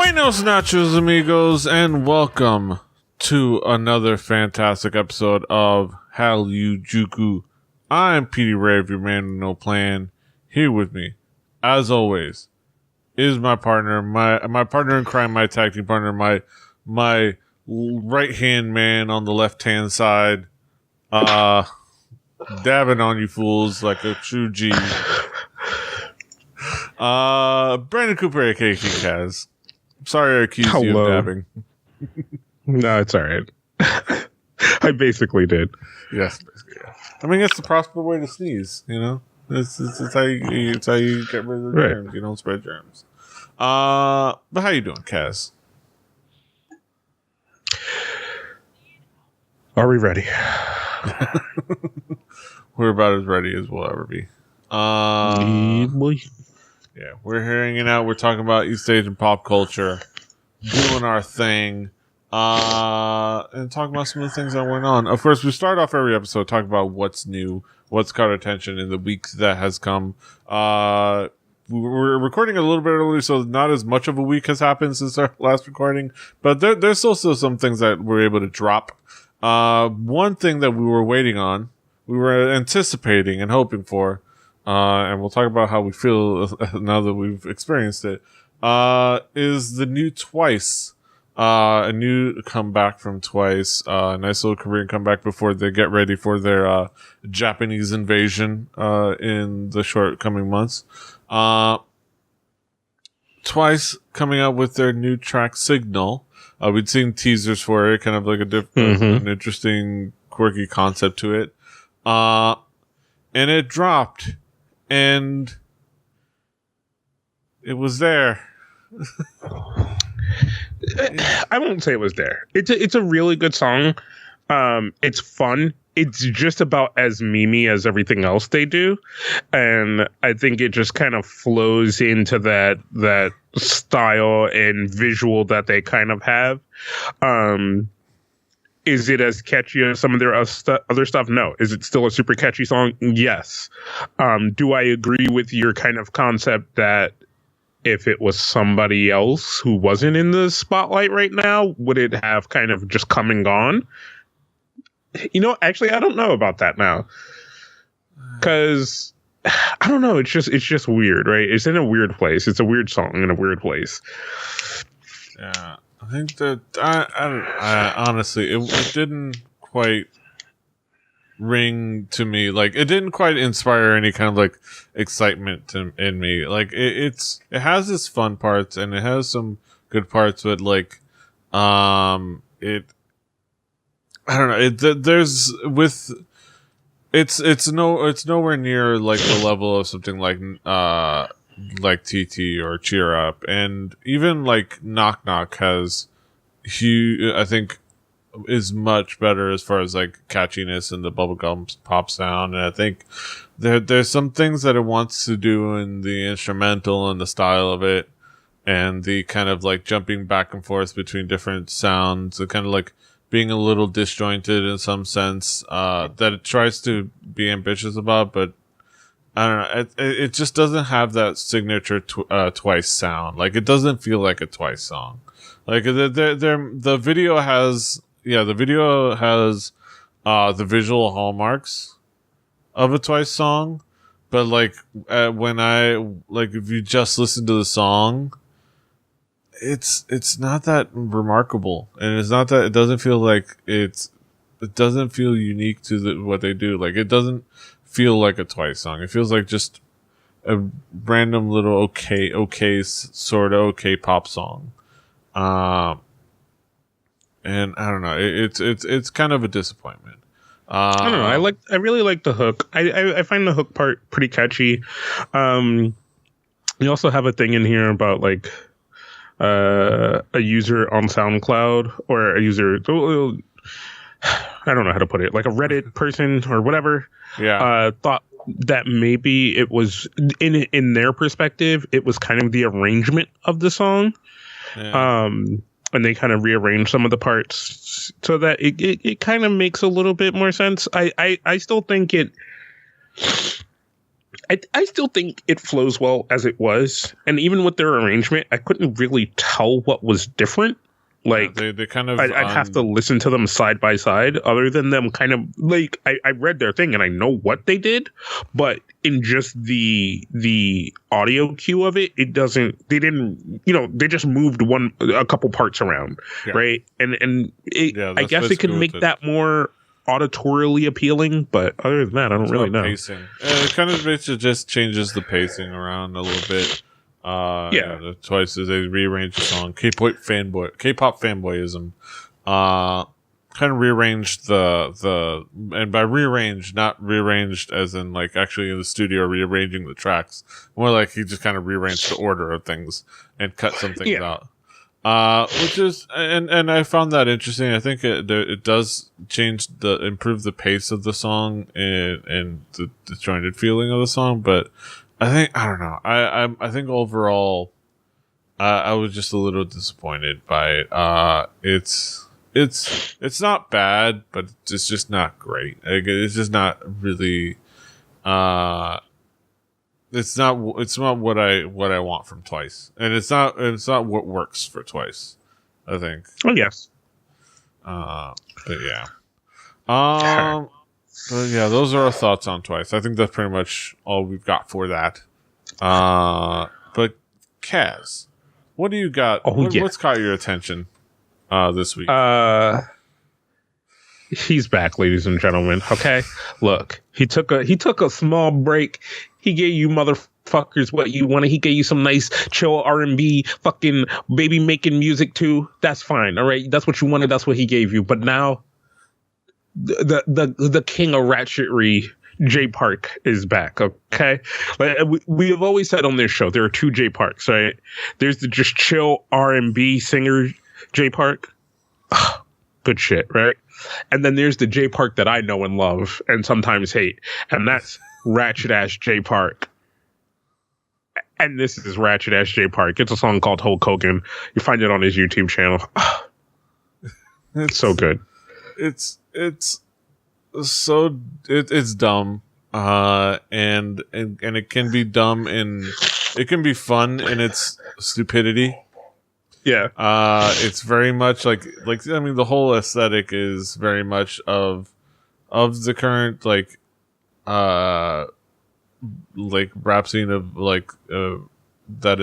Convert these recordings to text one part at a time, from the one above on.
Buenos nachos, amigos, and welcome to another fantastic episode of Hallyujuku. I'm Petey Rave, your man with no plan. Here with me, as always, is my partner, my partner in crime, my tag team partner, my right hand man on the left hand side, dabbing on you fools like a true G. Brandon Cooper, aka Kaz. Sorry I accused you of dabbing. No, it's alright. I basically did. Yes, basically, yeah. I mean, it's the proper way to sneeze, you know? It's how you get rid of the germs. You don't spread germs. But how you doing, Kaz? Are we ready? We're about as ready as we'll ever be. Yeah, we're hanging out. We're talking about East Asian pop culture, doing our thing, and talking about some of the things that went on. Of course, we start off every episode talking about what's new, what's caught attention in the week that has come. We're recording a little bit early, so not as much of a week has happened since our last recording, but there's also some things that we're able to drop. One thing that we were waiting on, we were anticipating and hoping for, and we'll talk about how we feel now that we've experienced it, is the new Twice. A new comeback from Twice. A nice little Korean comeback before they get ready for their Japanese invasion in the short coming months. Twice coming out with their new track Signal. We'd seen teasers for it, kind of like an interesting, quirky concept to it. And it dropped. And it was there. I won't say it was there. It's a really good song. It's fun. It's just about as memey as everything else they do, and I think it just kind of flows into that style and visual that they kind of have. Is it as catchy as some of their other stuff? No. Is it still a super catchy song? Yes. Do I agree with your kind of concept that if it was somebody else who wasn't in the spotlight right now, would it have kind of just come and gone? You know, actually, I don't know about that now. Because, I don't know, it's just weird, right? It's in a weird place. It's a weird song in a weird place. Yeah. I think that I honestly, it didn't quite ring to me. Like, it didn't quite inspire any kind of like excitement in me. Like, it has its fun parts and it has some good parts, but like, I don't know. It's nowhere near like the level of something like TT or Cheer Up, and even like Knock Knock has I think is much better as far as like catchiness and the bubblegum pop sound. And I think there's some things that it wants to do in the instrumental and the style of it, and the kind of like jumping back and forth between different sounds, and kind of like being a little disjointed in some sense, that it tries to be ambitious about, but I don't know. It just doesn't have that signature Twice sound. Like, it doesn't feel like a Twice song. Like, the video has the visual hallmarks of a Twice song, but like if you just listen to the song, it's not that remarkable, and it's not that it doesn't feel like it doesn't feel unique to what they do. Like, it doesn't feel like a Twice song. It feels like just a random little okay pop song. And I don't know. It's kind of a disappointment. I don't know. I really like the hook. I find the hook part pretty catchy. You also have a thing in here about like a user on SoundCloud, or a user, I don't know how to put it, like a Reddit person or whatever. Yeah. Thought that maybe it was in their perspective, it was kind of the arrangement of the song. Yeah. And they kind of rearranged some of the parts so that it kind of makes a little bit more sense. I still think I still think it flows well as it was, and even with their arrangement, I couldn't really tell what was different. Like, yeah, they kind of I'd have to listen to them side by side. Other than them, kind of like I read their thing and I know what they did, but in just the audio cue of it, it doesn't. They didn't. They just moved a couple parts around, right? And I guess it can make that more auditorially appealing, but other than that, I don't really know. Pacing. It kind of basically just changes the pacing around a little bit. Twice as they rearranged the song. K-pop fanboyism. Kind of rearranged and by rearranged, not rearranged as in like actually in the studio rearranging the tracks. More like he just kind of rearranged the order of things and cut some things out. Which is, and I found that interesting. I think it does improve the pace of the song and the disjointed feeling of the song, but I don't know. I think overall, I was just a little disappointed by it. It's not bad, but it's just not great. Like, it's just not really. It's not what I want from Twice, and it's not what works for Twice, I think. Oh yes. But yeah. But yeah, those are our thoughts on Twice. I think that's pretty much all we've got for that. But Kaz, what do you got? What's caught your attention this week? He's back, ladies and gentlemen. Okay, look, he took a small break. He gave you motherfuckers what you wanted. He gave you some nice chill R&B, fucking baby making music too. That's fine. All right, that's what you wanted. That's what he gave you. But now, the king of ratchetry, Jay Park, is back. Okay, like, we have always said on this show, there are two Jay Parks. Right? There's the just chill R&B singer Jay Park. Good shit, right? And then there's the Jay Park that I know and love and sometimes hate, and that's ratchet ass Jay Park. And this is ratchet ass Jay Park. It's a song called Hulk Hogan. You find it on his YouTube channel. It's so good. It's dumb. And it can be dumb it can be fun in its stupidity. Yeah. It's very much like I mean the whole aesthetic is very much of the current like rap scene of that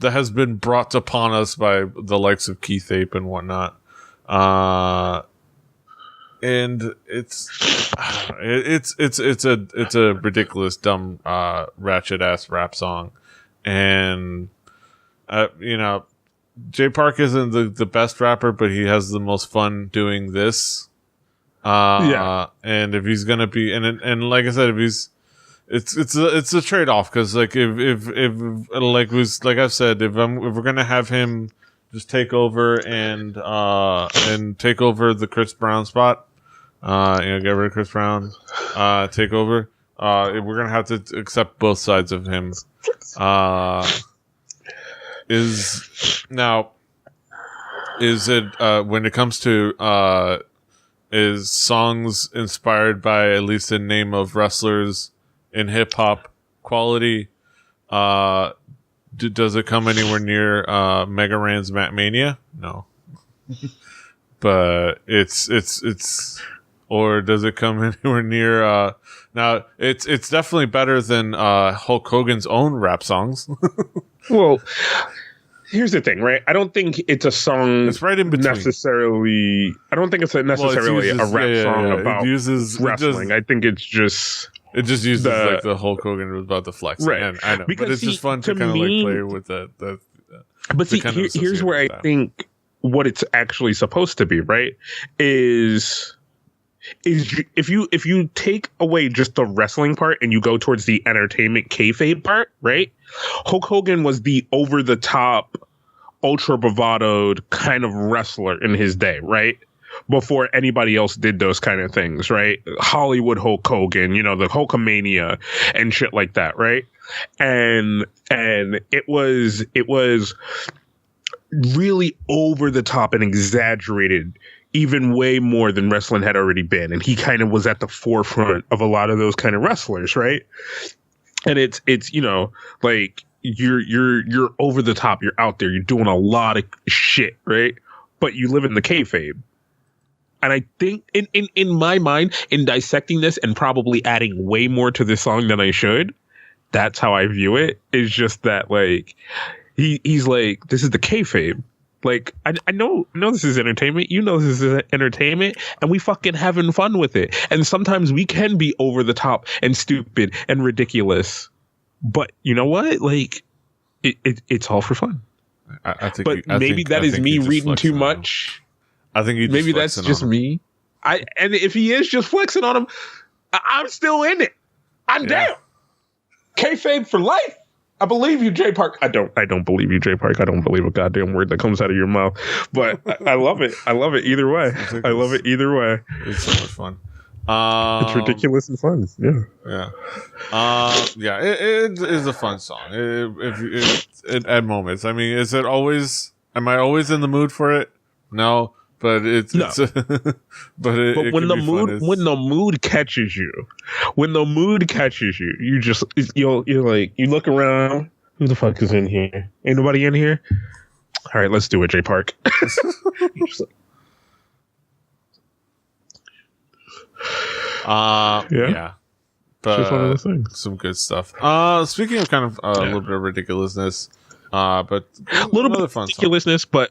has been brought upon us by the likes of Keith Ape and whatnot. And it's a ridiculous dumb ratchet ass rap song. And Jay Park isn't the best rapper, but he has the most fun doing this. And if he's gonna be, and like I said, if he's, it's a trade off because like if I've said, if we're gonna have him just take over and take over the Chris Brown spot, get rid of Chris Brown, take over. We're gonna have to accept both sides of him. Is it when it comes to is songs inspired by at least the name of wrestlers in hip hop quality? Does it come anywhere near Mega Ran's Matt Mania? No, but it's or does it come anywhere near? Now it's definitely better than Hulk Hogan's own rap songs. Well, here's the thing, right? I don't think it's a song. It's right in between. Necessarily. I don't think it's necessarily a rap song about wrestling. I think it's just. It just uses like the Hulk Hogan was about to flex. Right. And I know, because but it's just fun to kind of like play with that. But see, here's where I think what it's actually supposed to be, right? Is if you take away just the wrestling part and you go towards the entertainment kayfabe part, right? Hulk Hogan was the over the top, ultra bravadoed kind of wrestler in his day, right? Before anybody else did those kind of things, right? Hollywood Hulk Hogan, the Hulkamania and shit like that, right? And it was really over the top and exaggerated even way more than wrestling had already been. And he kind of was at the forefront of a lot of those kind of wrestlers, right? And it's like you're over the top, you're out there, you're doing a lot of shit, right? But you live in the kayfabe. And I think in my mind, in dissecting this and probably adding way more to this song than I should, that's how I view it. Is just that like he's like, this is the kayfabe. Like I know this is entertainment. You know this is entertainment, and we fucking having fun with it. And sometimes we can be over the top and stupid and ridiculous. But you know what? Like it's all for fun. I think. But maybe that is me reading too much. I think maybe that's just me. And if he is just flexing on him, I'm still in it. I'm down. Kayfabe for life. I believe you, Jay Park. I don't believe you, Jay Park. I don't believe a goddamn word that comes out of your mouth. But I love it. I love it either way. I love it either way. It's so much fun. It's ridiculous and fun. Yeah. It is a fun song. At moments. I mean, am I always in the mood for it? No. But it's when the mood catches you, you look around. Who the fuck is in here? Ain't nobody in here. All right, let's do it, Jay Park. Yeah. But just one of those things. Some good stuff. Speaking of kind of a little bit of ridiculousness, but a little bit of ridiculousness, but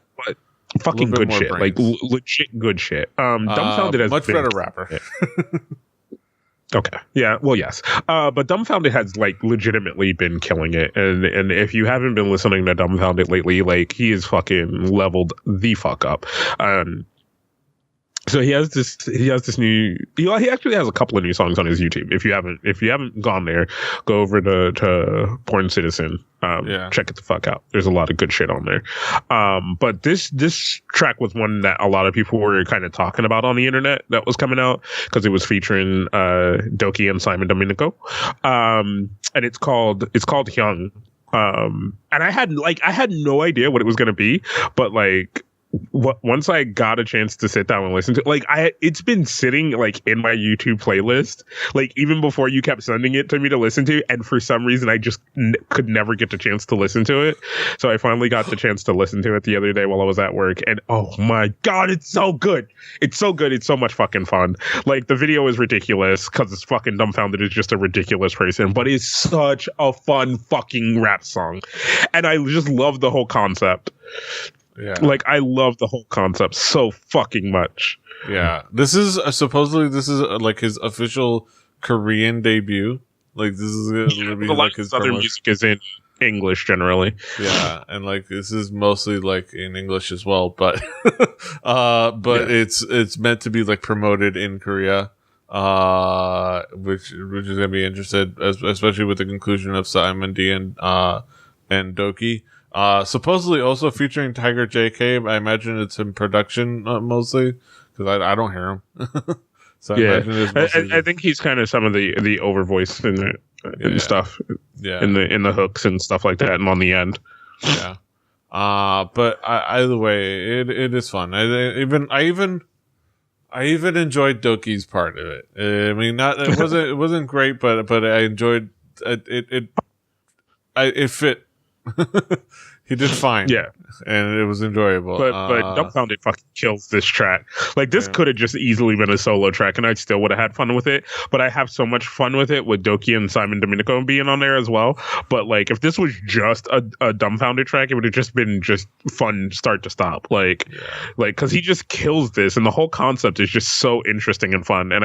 fucking good shit, brains. like legit good shit. Dumbfoundead has much better rapper. Okay, yeah, well, yes, but Dumbfoundead has like legitimately been killing it, and if you haven't been listening to Dumbfoundead lately, like he is fucking leveled the fuck up. So he has this new. He actually has a couple of new songs on his YouTube. If you haven't gone there, go over to Porn Citizen. Check it the fuck out. There's a lot of good shit on there. But this track was one that a lot of people were kind of talking about on the internet that was coming out because it was featuring Doki and Simon Domenico. And it's called Hyung. And I had no idea what it was gonna be, but like. Once I got a chance to sit down and listen to it, it's been sitting like in my YouTube playlist, like even before you kept sending it to me to listen to, and for some reason I just could never get the chance to listen to it. So I finally got the chance to listen to it the other day while I was at work, and oh my god, it's so good. It's so good. It's so much fucking fun. Like the video is ridiculous because it's fucking Dumbfoundead is just a ridiculous person, but it's such a fun fucking rap song, and I just love the whole concept. Yeah. Like I love the whole concept so fucking much. Yeah. This is supposedly like his official Korean debut. Like this is gonna be like his other music is in English generally. Yeah, and like this is mostly like in English as well, but it's meant to be like promoted in Korea. Which is gonna be interesting, especially with the conclusion of Simon D and Doki. Supposedly also featuring Tiger JK. I imagine it's in production mostly because I don't hear him. So I think he's kind of some of the over voice in it and stuff. Yeah, in the hooks and stuff like that, and on the end. Yeah. But either way, it is fun. I even enjoyed Doki's part of it. I mean, it wasn't great, but I enjoyed it. It fit. He did fine. Yeah. And it was enjoyable. But Dumbfoundead fucking kills this track. Like, this could have just easily been a solo track, and I still would have had fun with it. But I have so much fun with it with Doki and Simon Domenico being on there as well. But, like, if this was just a Dumbfoundead track, it would have just been just fun start to stop. Like, because he just kills this, and the whole concept is just so interesting and fun. And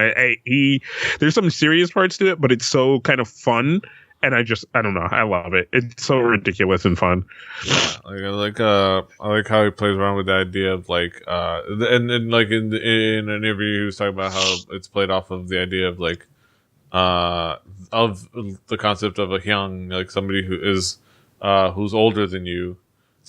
there's some serious parts to it, but it's so kind of fun. And I don't know. I love it. It's so ridiculous and fun. Yeah, I like how he plays around with the idea of like, and like in an interview, he was talking about how it's played off of the idea of like, of the concept of a hyung, like somebody who is, who's older than you,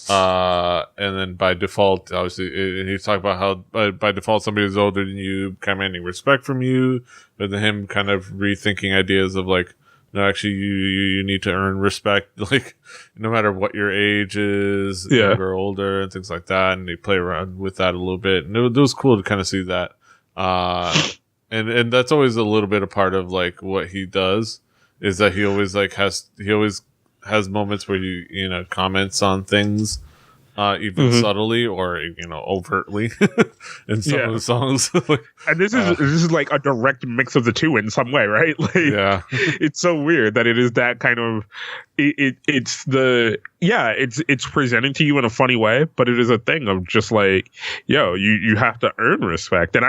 and then by default, obviously, he's talking about how by default somebody who's older than you commanding respect from you, but then him kind of rethinking ideas of like no, actually, you need to earn respect, like no matter what your age is, Yeah. younger or older, and things like that. And they play around with that a little bit, and it was cool to kind of see that. And that's always a little bit a part of like what he does is that he always has moments where he comments on things. Even subtly or overtly in some of the songs. And this is like a direct mix of the two in some way, right? Like, yeah, it's so weird that it is that kind of it's presented to you in a funny way, but it is a thing of just like, yo, you have to earn respect, and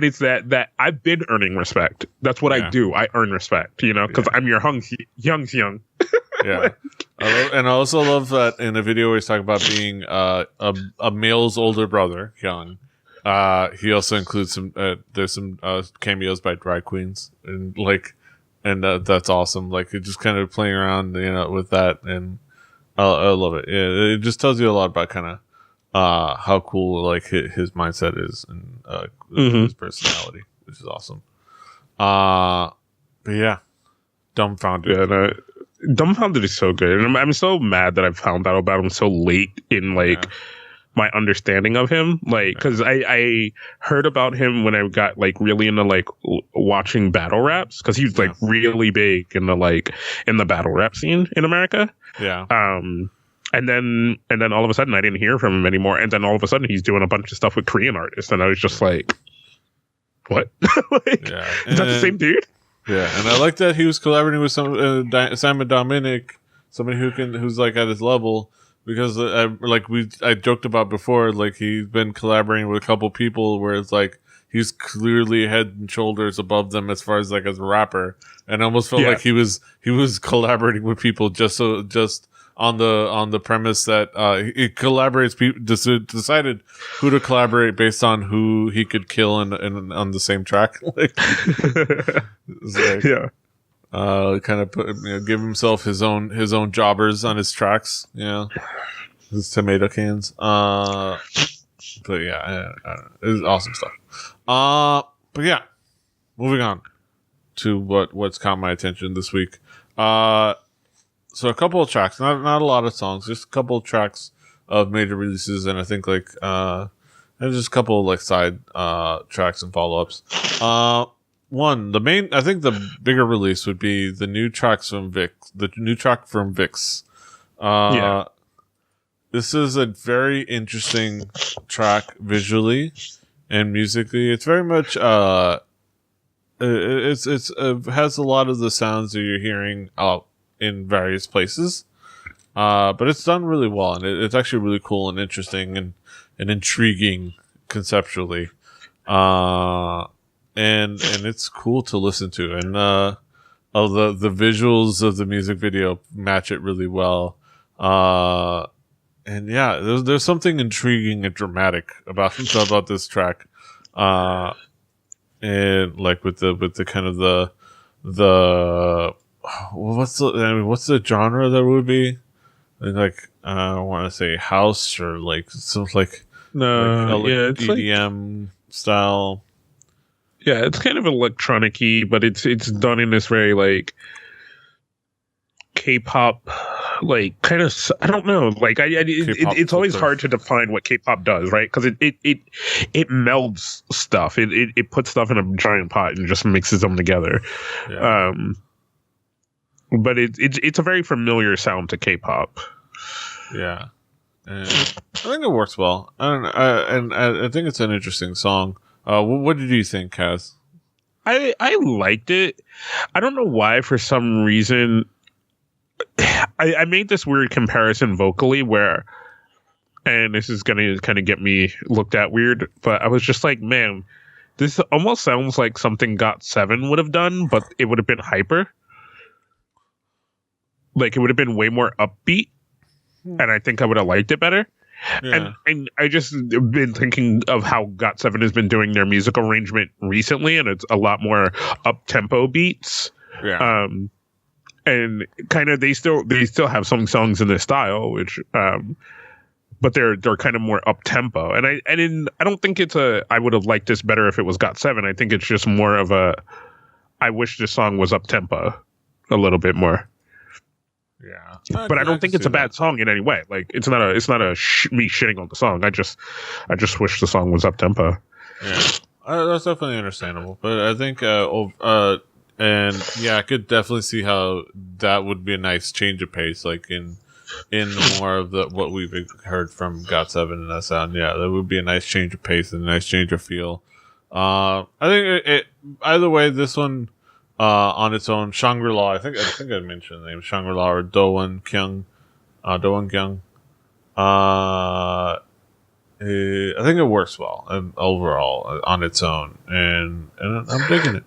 it's that I've been earning respect. That's what I do. I earn respect, because I'm your young. Yeah. And I also love that in the video where he's talking about being a male's older brother, young. He also includes there's some cameos by drag queens, and that's awesome. Like, it's just kind of playing around, with that, and I love it. Yeah, it just tells you a lot about kind of how cool like his mindset is and his personality, which is awesome. But yeah, Dumbfoundead. Yeah, no, Dumbfoundead is so good, and I'm so mad that I found out about him so late in my understanding of him, because I heard about him when I got really into watching battle raps, because he was really big in the battle rap scene in America. Yeah. And then all of a sudden I didn't hear from him anymore, and then all of a sudden he's doing a bunch of stuff with Korean artists, and I was just like, what? Is that the same dude? Yeah, and I like that he was collaborating with Simon Dominic, somebody who's like at his level, because I joked about before, like he's been collaborating with a couple people where it's like he's clearly head and shoulders above them as far as as a rapper, and I almost felt like he was collaborating with people just on the premise that he collaborates people, decided who to collaborate based on who he could kill on the same track. Kind of give himself his own jobbers on his tracks. His tomato cans. But yeah, I don't know. It was awesome stuff. But yeah, moving on to what's caught my attention this week. So a couple of tracks, not a lot of songs, just a couple of tracks of major releases, and I think and just a couple of side tracks and follow-ups. I think the bigger release would be the new track from Vix. This is a very interesting track visually and musically. It's very much it has a lot of the sounds that you're hearing in various places, but it's done really well, and it's actually really cool and interesting and intriguing conceptually, and it's cool to listen to, and the visuals of the music video match it really well, and yeah, there's something intriguing and dramatic about this track, and with the kind of the what's the genre that would be? I want to say house or it's EDM style. Yeah, it's kind of electronic-y, but it's done in this very K-pop, kind of, I don't know, it's always hard to define what K-pop does, right? Because it melds stuff, it puts stuff in a giant pot and just mixes them together. Yeah. But it's a very familiar sound to K-pop. Yeah, and I think it works well. I don't know, and I think it's an interesting song. What did you think, Kaz? I liked it. I don't know why. For some reason, I made this weird comparison vocally where, and this is gonna kind of get me looked at weird, but I was just like, man, this almost sounds like something GOT7 would have done, but it would have been hyper. It would have been way more upbeat, and I think I would have liked it better. Yeah. And I just been thinking of how GOT7 has been doing their music arrangement recently, and it's a lot more up-tempo beats. Yeah. And kind of they still have some songs in this style, which but they're kind of more up-tempo. And I don't think it's I would have liked this better if it was GOT7. I think it's just more of I wish this song was up-tempo. a little bit more. Yeah, but I don't think it's a bad song in any way. Like it's not a me shitting on the song. I just wish the song was up tempo. Yeah, that's definitely understandable. But I think and yeah, I could definitely see how that would be a nice change of pace, like in more of the what we've heard from GOT7 and that sound. Yeah, that would be a nice change of pace and a nice change of feel. I think it either way, this one. On its own, Shangri-La. I think I mentioned the name Shangri-La or Doan Kyung. I think it works well overall on its own, and I'm digging it.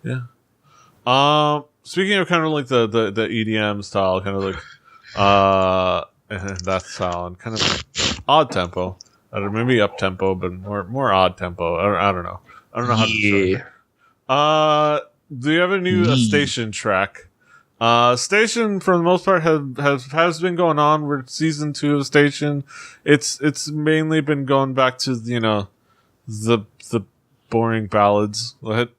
Yeah. Speaking of kind of like the EDM style, kind of like that style and kind of odd tempo, maybe up tempo, but more odd tempo. I don't know. I don't know how to describe it. Do you have a new Station track? Station, for the most part, has been going on. We're season 2 of Station. It's mainly been going back to the boring ballads that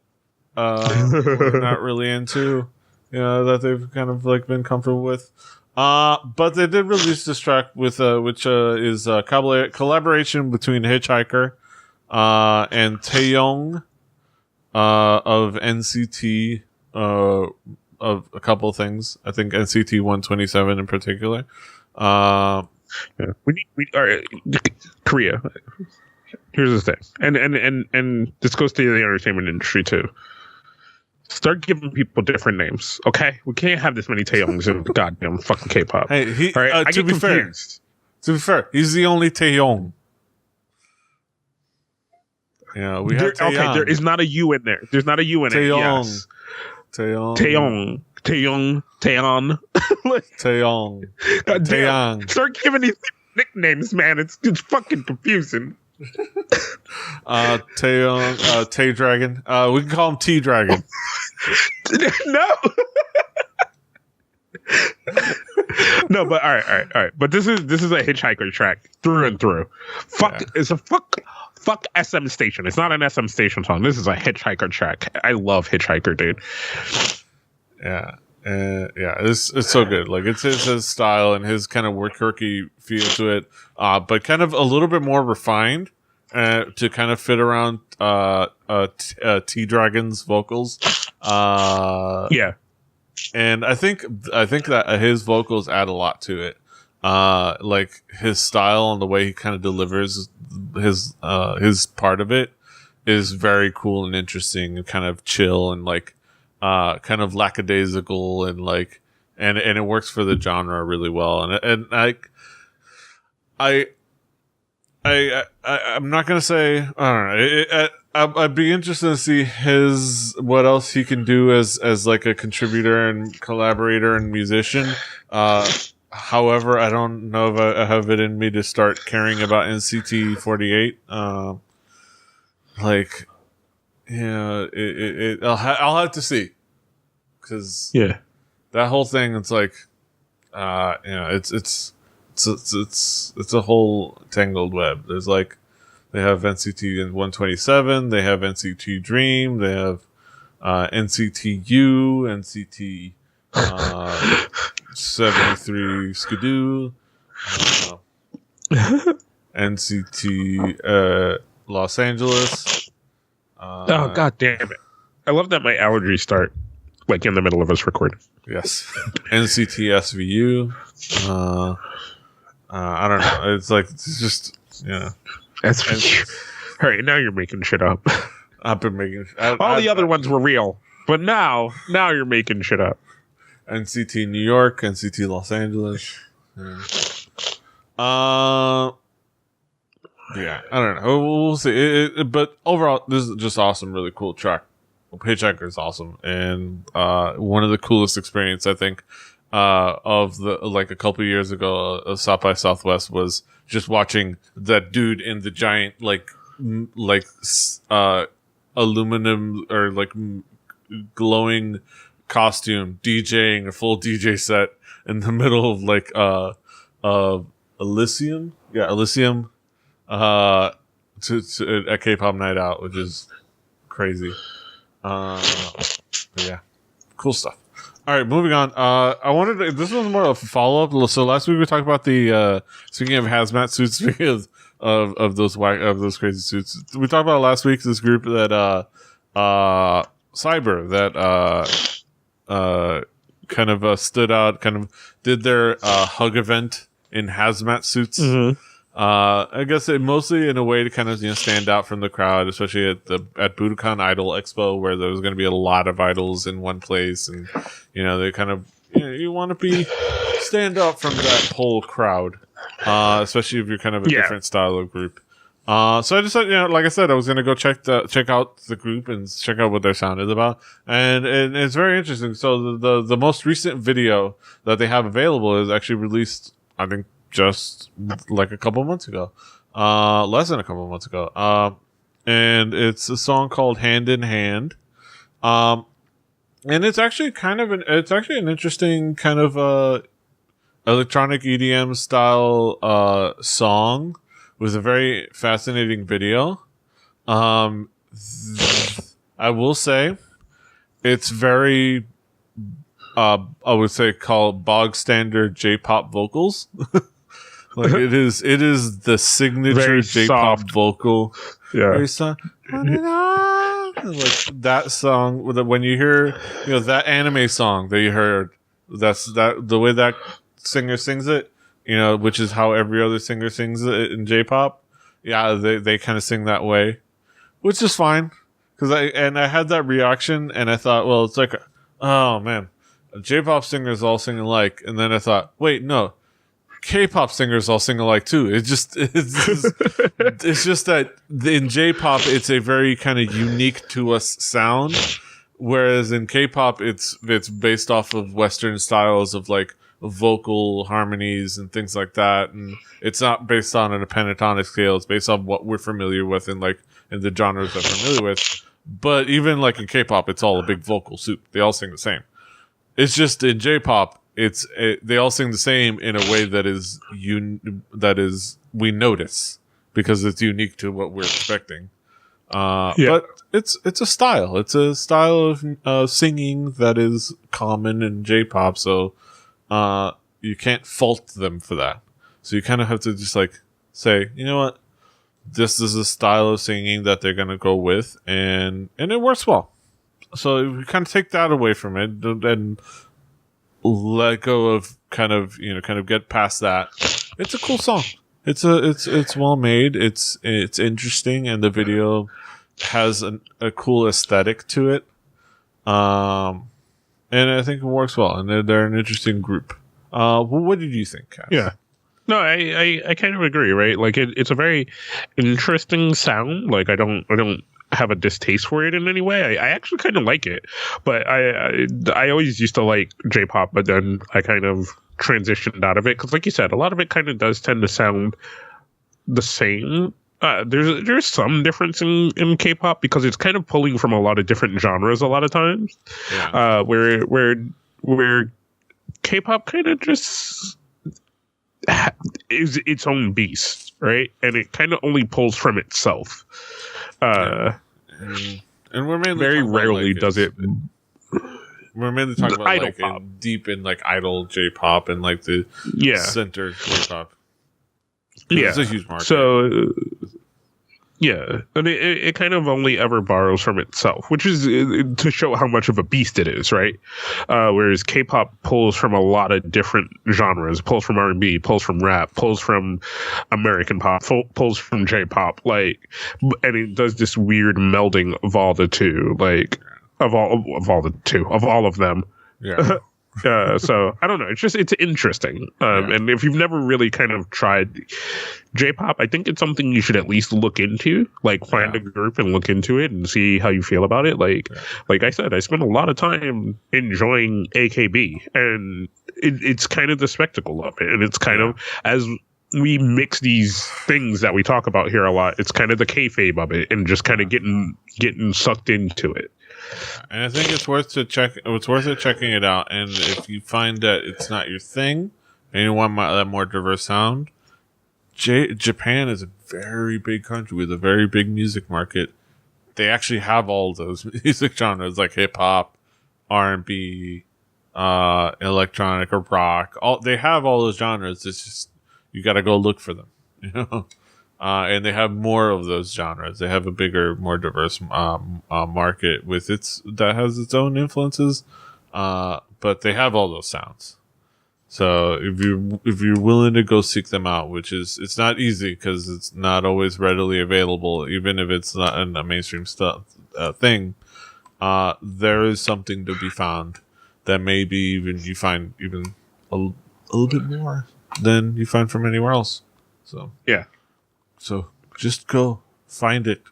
we're not really into. That they've kind of like been comfortable with. But they did release this track with which is a collaboration between Hitchhiker and Taeyong. Of NCT, of a couple of things. I think NCT 127 in particular. Yeah. We all right, Korea. Here's the thing, and this goes to the entertainment industry too. Start giving people different names, okay? We can't have this many Taeyongs in goddamn fucking K-pop. Hey, all right, to be fair, he's the only Taeyong. Yeah, we have okay. There is not a U in there. There's not a U in it. Yes. Taeyong. Start giving these nicknames, man. It's fucking confusing. Taeyong, Tay Dragon. We can call him T Dragon. No. No, but all right. But this is a Hitchhiker track through and through. It's a fuck SM Station. It's not an SM Station song. This is a Hitchhiker track. I love Hitchhiker, dude. Yeah. It's so good. Like it's his style and his kind of quirky feel to it, but kind of a little bit more refined to kind of fit around T Dragon's vocals. Yeah. And I think that his vocals add a lot to it. Like his style and the way he kind of delivers his part of it is very cool and interesting and kind of chill and like kind of lackadaisical and like and it works for the genre really well. And I'm not gonna say I don't know. I'd be interested to see what else he can do as like a contributor and collaborator and musician. However, I don't know if I have it in me to start caring about NCT 48. Like, yeah, I'll have to see, because that whole thing, it's like, it's a whole tangled web. There's like, they have NCT 127, they have NCT Dream, they have NCT U, NCT 73 Skidoo, NCT Los Angeles. Oh, god damn it. I love that my allergies start like in the middle of us recording. Yes. NCT SVU. I don't know. It's like, it's just, SVU. All right, now you're making shit up. I've been making all the other ones were real, but now you're making shit up. NCT New York, NCT Los Angeles. Yeah, I don't know. We'll see. But overall, this is just awesome. Really cool track. Hitchhiker is awesome, and one of the coolest experience I think of the like a couple of years ago of South by Southwest was just watching that dude in the giant aluminum or like glowing costume DJing a full DJ set in the middle of like Elysium to a K-pop night out, which is crazy. Yeah, cool stuff. All right, moving on. I wanted to, this was more of a follow up. So last week we talked about the speaking of hazmat suits, speaking of those crazy suits. We talked about last week this group that Cyber that kind of stood out, kind of did their hug event in hazmat suits. Mm-hmm. I guess it mostly in a way to kind of stand out from the crowd, especially at Budokan Idol Expo, where there was going to be a lot of idols in one place, and they kind of you want to stand out from that whole crowd, especially if you're kind of a different style of group. So I decided, like I said, I was going to go check out the group and check out what their sound is about, and it's very interesting. So the most recent video that they have available is actually released, I think, just like a couple months ago, less than a couple months ago. And it's a song called Hand in Hand. And it's actually an interesting kind of, electronic EDM style, song with a very fascinating video. I will say it's very, I would say called bog standard J-pop vocals. Like it is the signature Very J-pop soft vocal. Yeah. Very soft. Like that song, when you hear, that anime song that you heard, the way that singer sings it, which is how every other singer sings it in J-pop. Yeah, they kind of sing that way, which is fine. I had that reaction and I thought, well, it's like, oh man, J-pop singers all sing alike. And then I thought, wait, no. K-pop singers all sing alike too. It's just that in J-pop it's a very kind of unique to us sound, whereas in K-pop it's based off of Western styles of like vocal harmonies and things like that, and it's not based on a pentatonic scale. It's based on what we're familiar with in the genres that we're familiar with. But even like in K-pop, it's all a big vocal soup. They all sing the same. It's just in J-pop, they all sing the same in a way that is we notice because it's unique to what we're expecting. But it's a style. It's a style of singing that is common in J-pop. So you can't fault them for that. So you kind of have to just like say, you know what, this is a style of singing that they're gonna go with, and it works well. So we kind of take that away from it and let go of kind of get past that. It's a cool song. It's well made. It's interesting, and the video has a cool aesthetic to it. And I think it works well. And they're an interesting group. What did you think, Cass? Yeah. No, I kind of agree, right? Like it's a very interesting sound. Like I don't have a distaste for it in any way. I actually kind of like it, but I always used to like J-pop, but then I kind of transitioned out of it because, like you said, a lot of it kind of does tend to sound the same. There's some difference in K-pop because it's kind of pulling from a lot of different genres a lot of times. Yeah. Where K-pop kind of just is its own beast, right? And it kind of only pulls from itself. And we're mainly very rarely does it. We're mainly talking about idol like pop. Deep in like idol J-pop and like the center J-pop. Yeah, it's a huge market. So yeah, and it kind of only ever borrows from itself, which is to show how much of a beast it is, right? Whereas K-pop pulls from a lot of different genres, pulls from R&B, pulls from rap, pulls from American pop, pulls from J-pop, and it does this weird melding of all the two, of all of them. Yeah. So I don't know. It's interesting. And if you've never really kind of tried J-pop, I think it's something you should at least look into. Like find a group and look into it and see how you feel about it. Like I said, I spent a lot of time enjoying AKB, and it's kind of the spectacle of it. And it's kind of, as we mix these things that we talk about here a lot, it's kind of the kayfabe of it and just kind of getting sucked into it. And I think it's worth it checking it out. And if you find that it's not your thing and you want that more diverse sound, Japan is a very big country with a very big music market. They actually have all those music genres like hip hop, R&B, electronic or rock. They have all those genres. It's just you got to go look for them, you know. And they have more of those genres. They have a bigger, more diverse market that has its own influences, but they have all those sounds. So if you're willing to go seek them out, which it's not easy because it's not always readily available, even if it's not a mainstream thing. There is something to be found that maybe even you find even a little bit more than you find from anywhere else. So yeah. So just go find it,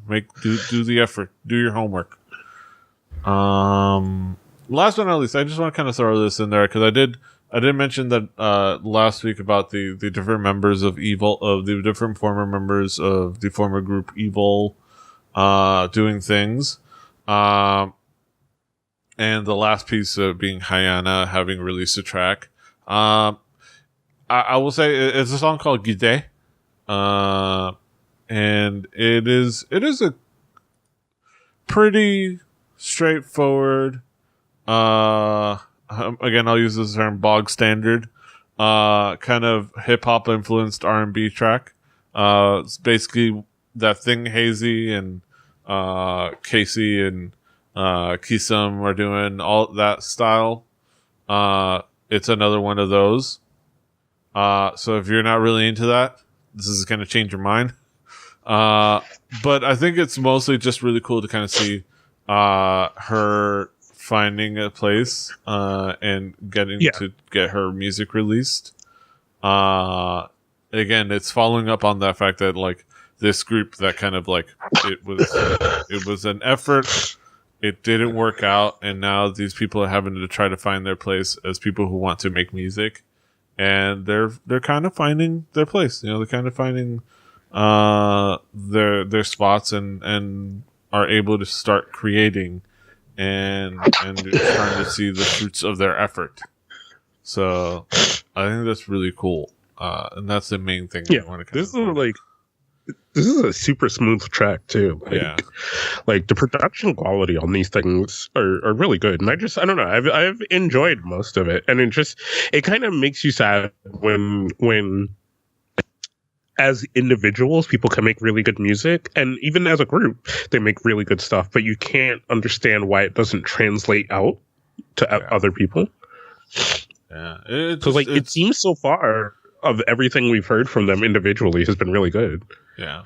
do the effort, do your homework. Last but not least, I just want to kind of throw this in there because I did mention that last week about the different members of the different former members of the former group Evil doing things. And the last piece being Hyana having released a track. I will say it's a song called Gide. And it is a pretty straightforward, again, I'll use this term, bog standard, kind of hip hop influenced R&B track. It's basically that thing Hazy and, Casey and, Kisum are doing, all that style. It's another one of those. So if you're not really into that, this is going to change your mind. But I think it's mostly just really cool to kind of see her finding a place and getting to get her music released. Again, it's following up on that fact that like this group that kind of like it was an effort. It didn't work out, and now these people are having to try to find their place as people who want to make music. And they're kind of finding their place, you know. They're kind of finding their spots and are able to start creating and starting to see the fruits of their effort. So I think that's really cool, and that's the main thing. Yeah, this is a super smooth track too. Like the production quality on these things are really good, and I don't know. I've enjoyed most of it, and it kind of makes you sad when as individuals people can make really good music, and even as a group they make really good stuff, but you can't understand why it doesn't translate out to other people. Yeah, it seems so far of everything we've heard from them individually has been really good. Yeah.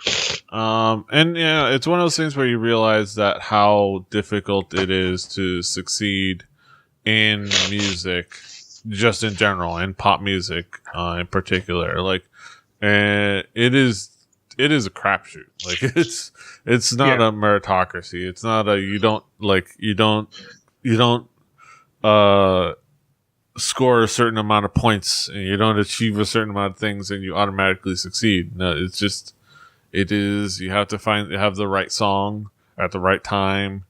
And yeah, it's one of those things where you realize that how difficult it is to succeed in music, just in general, and pop music, in particular. Like, it is a crapshoot. Like, it's not a meritocracy. It's not you don't score a certain amount of points and you don't achieve a certain amount of things and you automatically succeed. No, it's just, you have to have the right song at the right time.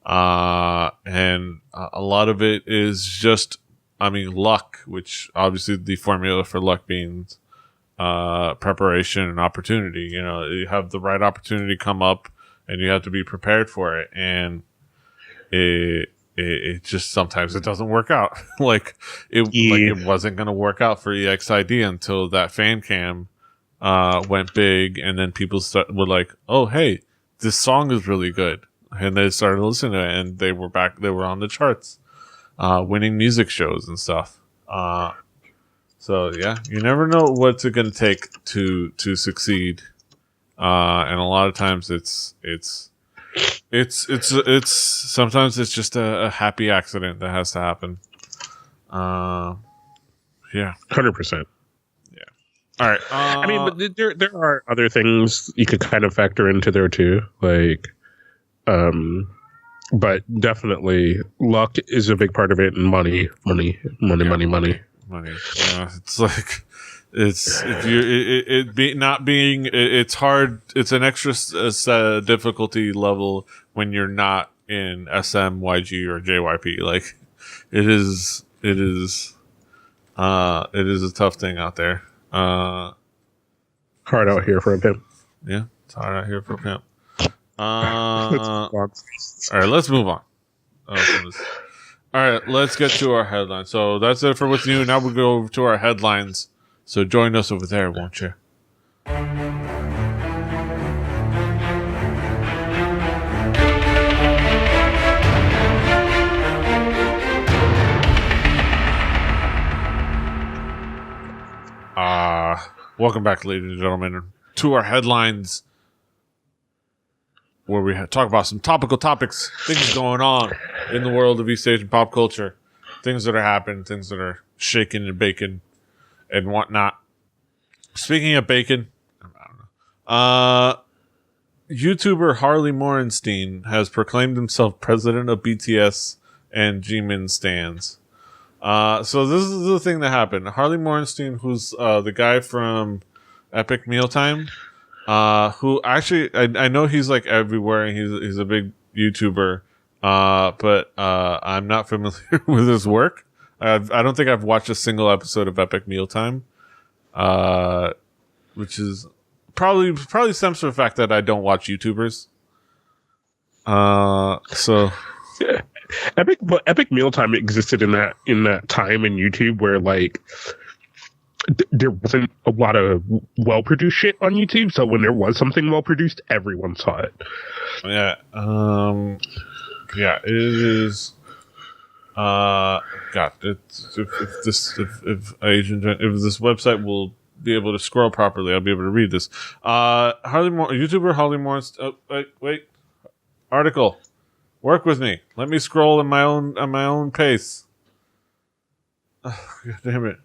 And a lot of it is just, luck, which obviously the formula for luck being, preparation and opportunity. You know, you have the right opportunity come up and you have to be prepared for it. And it just sometimes it doesn't work out. Like it wasn't going to work out for EXID until that fan cam went big, and then people were like, "Oh, hey, this song is really good," and they started listening to it, and they were on the charts, winning music shows and stuff. So yeah, you never know what's it going to take to succeed, and a lot of times it's sometimes it's just a happy accident that has to happen. Yeah, 100%. Yeah. All right. But there are other things you could kind of factor into there too, like, but definitely luck is a big part of it, and money. Yeah, it's like. It's it's hard. It's an extra difficulty level when you're not in SM, YG, or JYP. Like it is a tough thing out there. Hard out here for a pimp. Yeah, it's hard out here for a pimp. All right, let's move on. All right, let's get to our headlines. So that's it for what's new. Now we'll go over to our headlines. So join us over there, won't you? Welcome back, ladies and gentlemen, to our headlines, where we talk about some topical topics, things going on in the world of East Asian pop culture, things that are happening, things that are shaking and baking and whatnot. Speaking of bacon, YouTuber Harley Morenstein has proclaimed himself president of BTS and Jimin stans. So this is the thing that happened. Harley Morenstein, who's the guy from Epic Mealtime, who actually I know he's like everywhere, and he's a big YouTuber, but I'm not familiar with his work. I don't think I've watched a single episode of Epic Mealtime, which is probably stems from the fact that I don't watch YouTubers. So. Yeah. Epic Mealtime existed in that time in YouTube where like there wasn't a lot of well produced shit on YouTube, so when there was something well produced, everyone saw it. Yeah. Yeah, it is. God, it's if this website will be able to scroll properly, I'll be able to read this. YouTuber Harley Morenstein. Wait. Article. Work with me. Let me scroll at my own pace. God damn it.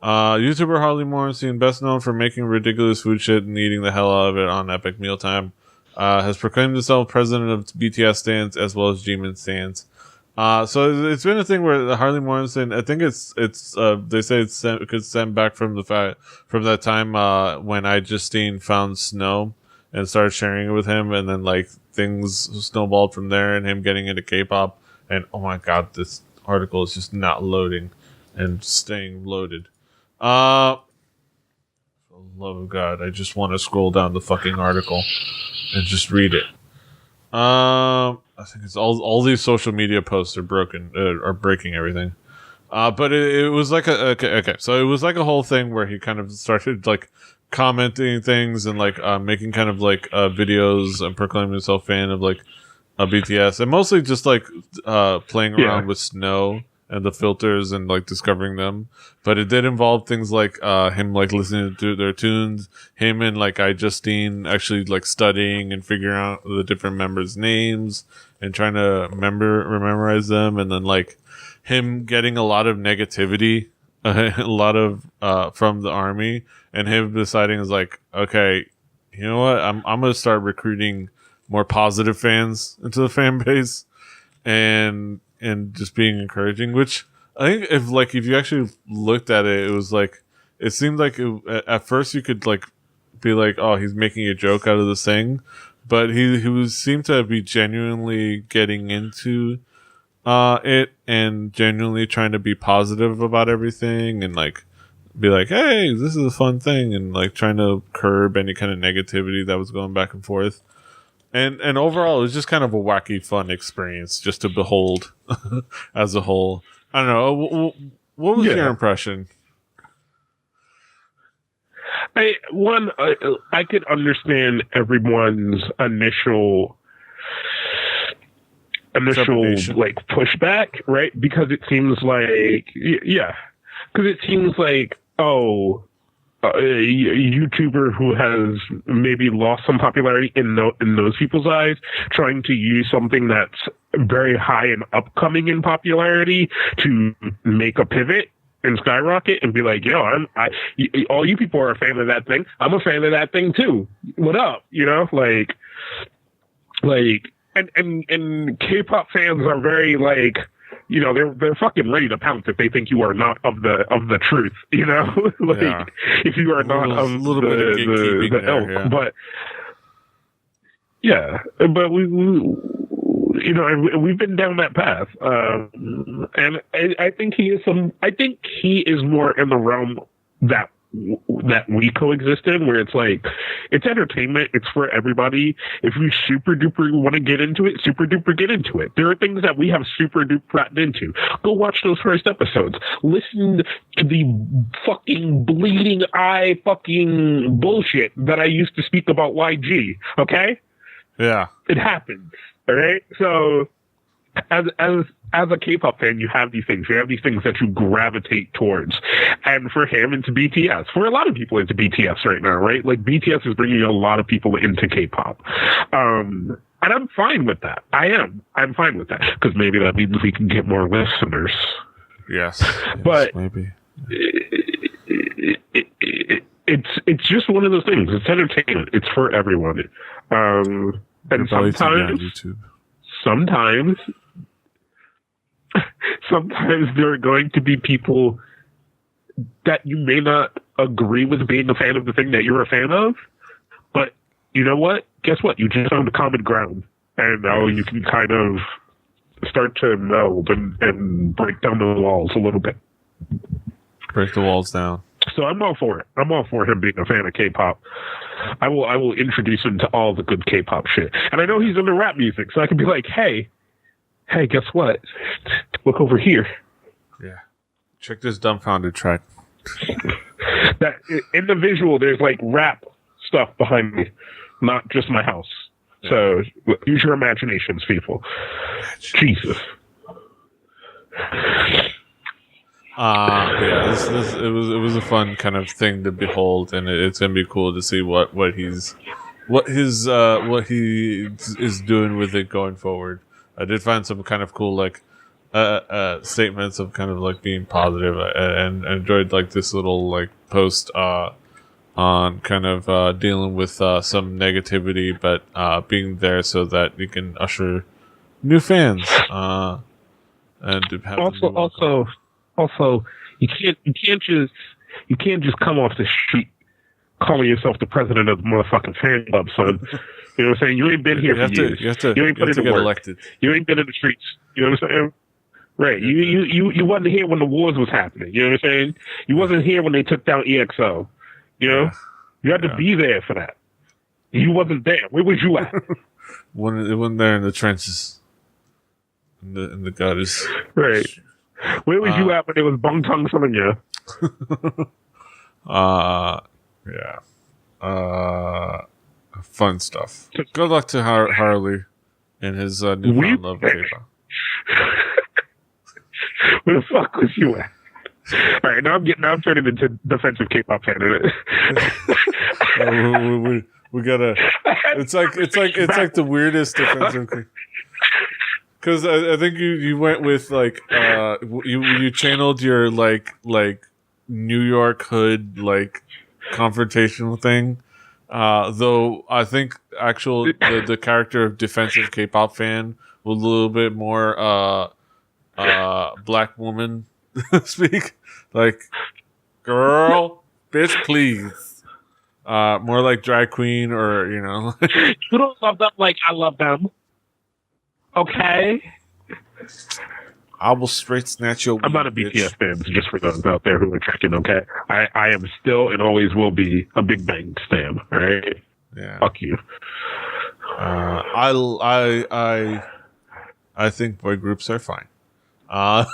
YouTuber Harley Morenstein, best known for making ridiculous food shit and eating the hell out of it on Epic Mealtime, has proclaimed himself president of BTS stans as well as Jimin stans. So it's been a thing where Harley Morenstein, I think it's they say it could stem back from that time when I Justine found Snow and started sharing it with him, and then like things snowballed from there, and him getting into K-pop. And oh my god, this article is just not loading and staying loaded. For the love of God, I just want to scroll down the fucking article and just read it. I think it's all these social media posts are breaking everything. But it was like okay. So it was like a whole thing where he kind of started like commenting things and like making kind of like videos and proclaiming himself fan of like BTS, and mostly just like playing around with Snow and the filters and like discovering them. But it did involve things like him like listening to their tunes, him and like Justine actually like studying and figuring out the different members' names and trying to memorize them, and then like him getting a lot of negativity, a lot of from the army, and him deciding is like, okay, you know what, I'm gonna start recruiting more positive fans into the fan base, and just being encouraging. Which I think if you actually looked at it, it was like it seemed like at first you could like be like, oh, he's making a joke out of this thing, but he seemed to be genuinely getting into it and genuinely trying to be positive about everything and like be like, hey, this is a fun thing, and like trying to curb any kind of negativity that was going back and forth. And overall, it was just kind of a wacky, fun experience just to behold as a whole. I don't know. What was your impression? I could understand everyone's initial like pushback, right? Because it seems like, because it seems like, a YouTuber who has maybe lost some popularity in those people's eyes, trying to use something that's very high and upcoming in popularity to make a pivot and skyrocket and be like, yo, all you people are a fan of that thing. I'm a fan of that thing too. What up? You know, and K-pop fans are very like, you know, they're fucking ready to pounce if they think you are not of the truth, you know, if you are not of the ilk. Yeah. But we've been down that path, and I think he is more in the realm that that we coexist in, where it's like, it's entertainment, it's for everybody. If you super duper want to get into it, super duper get into it. There are things that we have super duper gotten into. Go watch those first episodes. Listen to the fucking bleeding eye fucking bullshit that I used to speak about YG. Okay? Yeah. It happens. All right? So as a K-pop fan, you have these things. You have these things that you gravitate towards. And for him, it's BTS. For a lot of people, it's BTS right now, right? Like, BTS is bringing a lot of people into K-pop. And I'm fine with that. I am. I'm fine with that. Because maybe that means we can get more listeners. Yes. But maybe. It's just one of those things. It's entertainment. It's for everyone. And sometimes there are going to be people that you may not agree with being a fan of the thing that you're a fan of, but you know what? Guess what? You just found a common ground, and now you can kind of start to meld and break down the walls a little bit. Break the walls down. So I'm all for it. I'm all for him being a fan of K-pop. I will introduce him to all the good K-pop shit. And I know he's into rap music, so I can be like, hey, guess what? Look over here. Yeah. Check this Dumbfoundead track. That in the visual, there's like rap stuff behind me, not just my house. Yeah. So use your imaginations, people. Jesus. Yeah, it was a fun kind of thing to behold, and it's gonna be cool to see what he is doing with it going forward. I did find some kind of cool like statements of kind of like being positive, and enjoyed like this little like post on kind of dealing with some negativity, but being there so that you can usher new fans and have also you can't just come off the street calling yourself the president of the motherfucking fan club, son. You know what I'm saying? You ain't been here for years. You ain't put in the work. Elected. You ain't been in the streets. You know what I'm saying? Right. You wasn't here when the wars was happening. You know what I'm saying? You wasn't here when they took down EXO. You know? You had to be there for that. You wasn't there. Where was you at? Wasn't there in the trenches. In the gutters. Right. Where was you at when it was Bong Tong selling you? Yeah. Fun stuff. Good luck to Harley and his newfound love of K-pop. Where the fuck was you at? All right, now I'm turning into defensive K-pop fan. we gotta. It's like the weirdest defensive. Because I think you went with like you channeled your like New York hood like confrontational thing. Though I think the character of defensive K-pop fan was a little bit more black woman speak, like girl, bitch, please. More like drag queen, or you know. You don't love them like I love them. Okay. I will straight snatch your. I'm not a BTS fan, just for those out there who are checking. Okay, I am still and always will be a Big Bang stan. All right. Yeah. Fuck you. I think boy groups are fine. All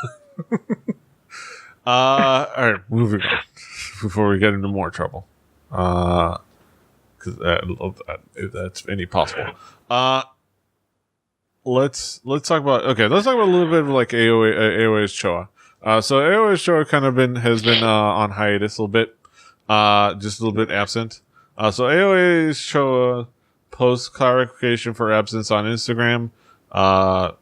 right, moving on before we get into more trouble. Because if that's any possible. Let's talk about a little bit of like AOA's Choa. So AOA's Choa kind of has been on hiatus a little bit, just a little bit absent. So AOA's Choa posts clarification for absence on Instagram.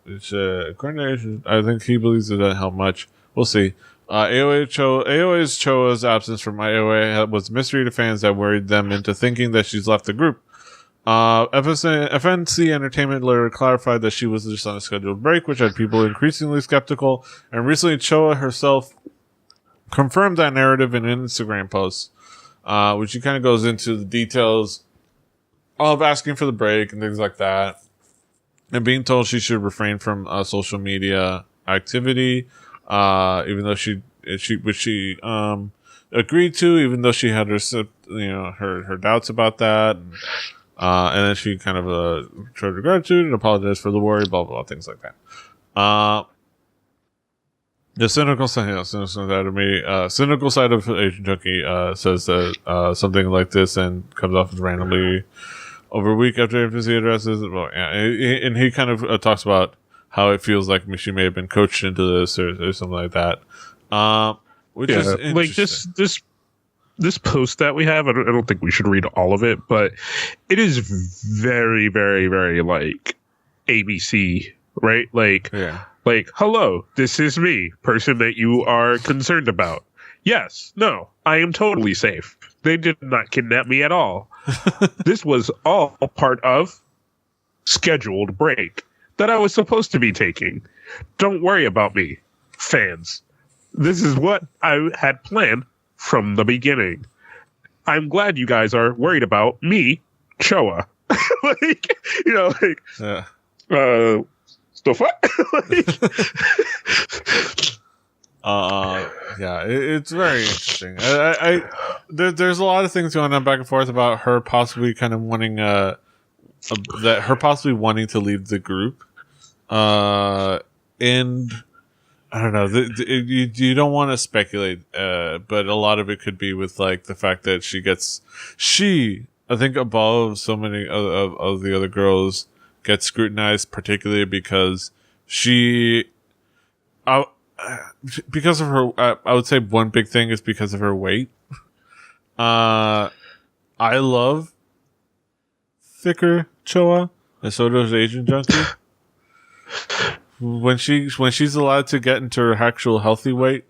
It's coordination. I think he believes it doesn't help much. We'll see. AOA's Choa's absence from AOA was mystery to fans that worried them into thinking that she's left the group. FNC Entertainment later clarified that she was just on a scheduled break, which had people increasingly skeptical, and recently Choa herself confirmed that narrative in an Instagram post, which she kind of goes into the details of asking for the break and things like that, and being told she should refrain from social media activity, even though she agreed to, even though she had her doubts about that. And then she kind of showed her gratitude and apologized for the worry, blah, blah, blah, things like that. The cynical side of me, cynical side of Agent Junkie says that something like this and comes off as randomly over a week after infancy addresses. Well, yeah, and he kind of talks about how it feels like she may have been coached into this or something like that. Which is interesting. Like this post that we have, I don't think we should read all of it, but it is very, very, very like ABC, right? Like, hello, this is me, person that you are concerned about. Yes, no, I am totally safe. They did not kidnap me at all. This was all part of scheduled break that I was supposed to be taking. Don't worry about me, fans. This is what I had planned from the beginning. I'm glad you guys are worried about me, Choa. Stuff what? It's very interesting. There's a lot of things going on back and forth about her possibly kind of wanting her possibly wanting to leave the group, and I don't know. You don't want to speculate, but a lot of it could be with like the fact that I think above so many of the other girls gets scrutinized, particularly because because of her. I would say one big thing is because of her weight. I love thicker Choa, and so does Agent Junkie. When she's allowed to get into her actual healthy weight,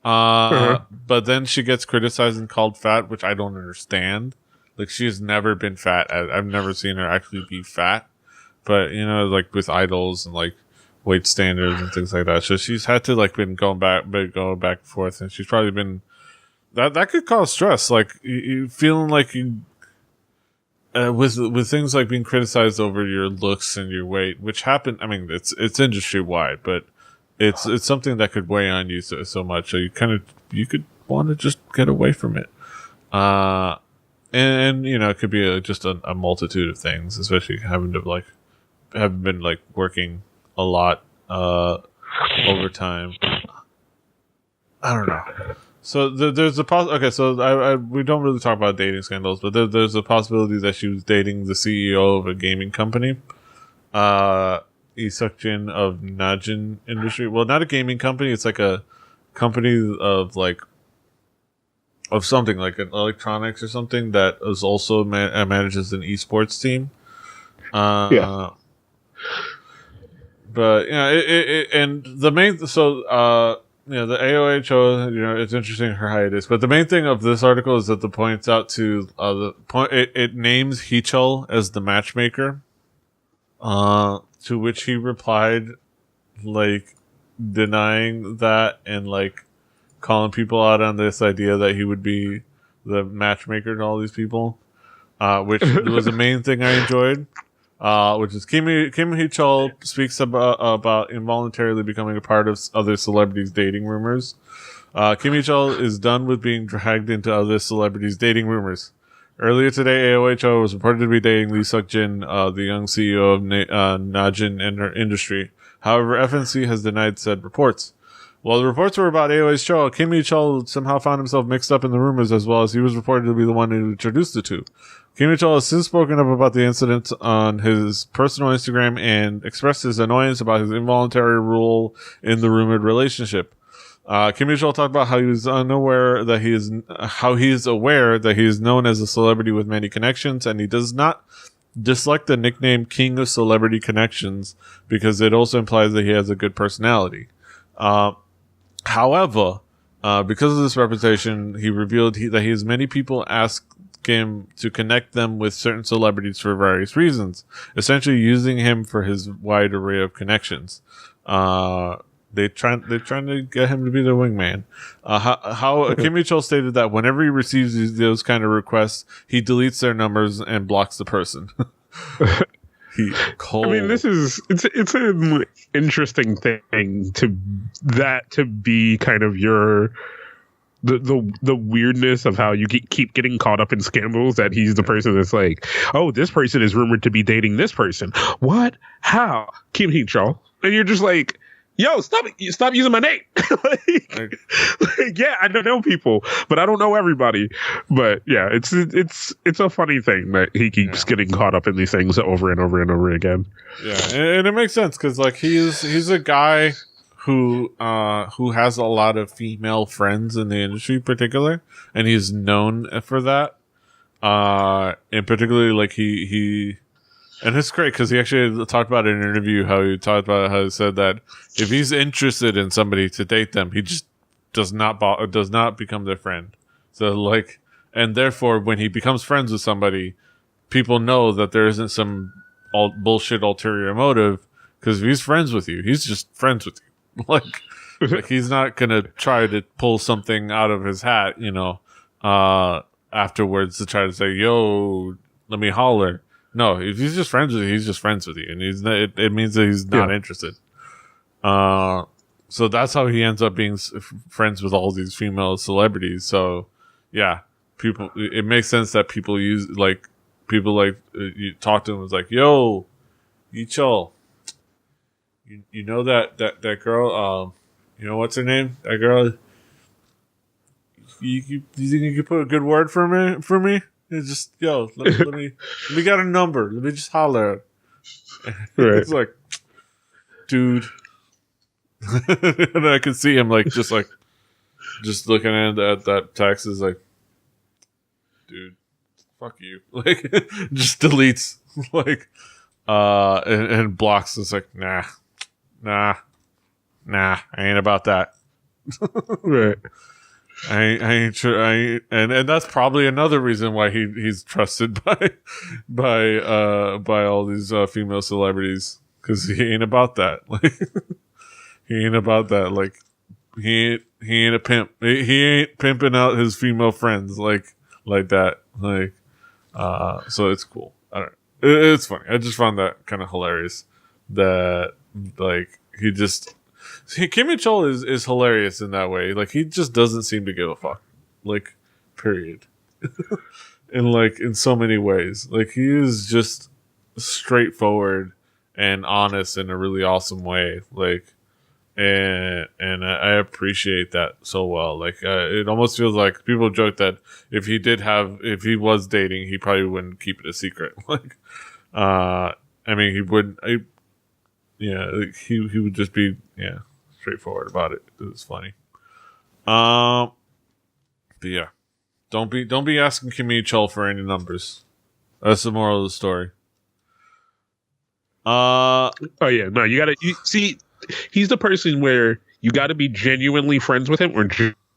but then she gets criticized and called fat, which I don't understand. Like, she's never been fat. I've never seen her actually be fat, but like with idols and like weight standards and things like that. So she's had to like been going back and forth, and she's probably been that could cause stress. Like you feeling like you. With things like being criticized over your looks and your weight, which happen, I mean, it's industry wide, but it's something that could weigh on you so much. So you could want to just get away from it. And it could be just a multitude of things, especially having been like working a lot, over time. I don't know. So there's a okay. So we don't really talk about dating scandals, but there's a possibility that she was dating the CEO of a gaming company, Lee Suk-jin of Najin Industry. Well, not a gaming company. It's like a company of something like an electronics or something that is also manages an esports team. But and the main the AOHO, it's interesting her hiatus, but the main thing of this article is that it points out to it names Heechul as the matchmaker, to which he replied, like, denying that and like calling people out on this idea that he would be the matchmaker to all these people, which was the main thing I enjoyed. Which is Kim Heechul speaks about involuntarily becoming a part of other celebrities' dating rumors. Kim Heechul is done with being dragged into other celebrities' dating rumors. Earlier today, AOHO was reported to be dating Lee Suk-jin, the young CEO of Najin Industry. However, FNC has denied said reports. While the reports were about AOHO, Kim Heechul somehow found himself mixed up in the rumors, as well as he was reported to be the one who introduced the two. Kim Heechul has since spoken up about the incident on his personal Instagram and expressed his annoyance about his involuntary role in the rumored relationship. Kim Heechul talked about how he is aware that he is known as a celebrity with many connections, and he does not dislike the nickname King of Celebrity Connections because it also implies that he has a good personality. However, because of this reputation, he revealed that he has many people ask him to connect them with certain celebrities for various reasons, essentially using him for his wide array of connections. They're trying to get him to be their wingman. Kim Heechul stated that whenever he receives those kind of requests, he deletes their numbers and blocks the person. He cold. I mean, it's an interesting thing to be kind of your the weirdness of how you keep getting caught up in scandals, that he's the person that's like, oh, this person is rumored to be dating this person. What? How? Kim Heechul. And you're just like, yo, stop using my name. like, yeah, I don't know people, but I don't know everybody. But yeah, it's a funny thing that he keeps getting caught up in these things over and over and over again. Yeah, and it makes sense because like he's a guy who has a lot of female friends in the industry, in particular, and he's known for that. And particularly like he. And it's great because he actually talked about it in an interview how he said that if he's interested in somebody to date them, he just does not become their friend. So like, and therefore when he becomes friends with somebody, people know that there isn't some bullshit ulterior motive, because if he's friends with you, he's just friends with you. like he's not gonna try to pull something out of his hat, afterwards to try to say, yo, let me holler. No, if he's just friends with you, he's just friends with you, and it means that he's not interested. So that's how he ends up being friends with all these female celebrities. So, yeah, it makes sense that people you talk to him, it's like, yo, Heechul, you know that girl, what's her name? That girl. You think you could put a good word for me? It's just, yo, let me get a number. Let me just holler. Right. It's like, dude. And I can see him just looking at that text is like, dude, fuck you. Like, just deletes. Like, and blocks. It's like, nah, I ain't about that. Right. I ain't sure. And that's probably another reason why he's trusted by all these female celebrities, because he ain't about that. Like, he ain't about that. Like, he ain't a pimp. He ain't pimping out his female friends like that. Like, so it's cool. I don't know. It's funny. I just found that kind of hilarious that like he just. See, Kim Heechul is hilarious in that way. Like, he just doesn't seem to give a fuck. Like, period. in so many ways. Like, he is just straightforward and honest in a really awesome way. Like, and I appreciate that so well. Like, it almost feels like people joke that if he was dating, he probably wouldn't keep it a secret. Like, I mean, he wouldn't. He would just be straightforward about it. It was funny. But yeah, don't be asking Kim Heechul for any numbers. That's the moral of the story. Oh yeah, no, you see, he's the person where you gotta be genuinely friends with him or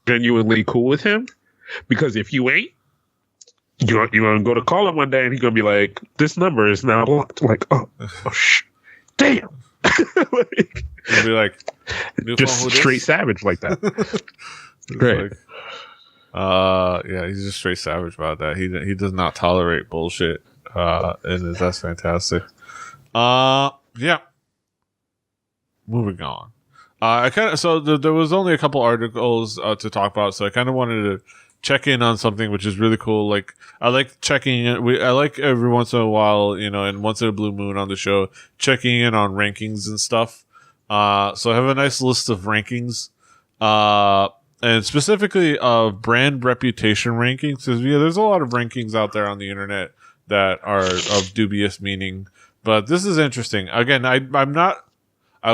genuinely cool with him, because if you ain't, you're gonna go to call him one day and he's gonna be like, this number is now blocked. Like, damn. Like, he'll be like, just straight savage like that. Great. He's just straight savage about that. He does not tolerate bullshit. And that's fantastic. Moving on. There was only a couple articles to talk about, so I kind of wanted to check in on something which is really cool. Like, I like checking in. I like every once in a while, and once in a blue moon on the show, checking in on rankings and stuff. So I have a nice list of rankings, and specifically of brand reputation rankings. Because there's a lot of rankings out there on the internet that are of dubious meaning, but this is interesting. Again, I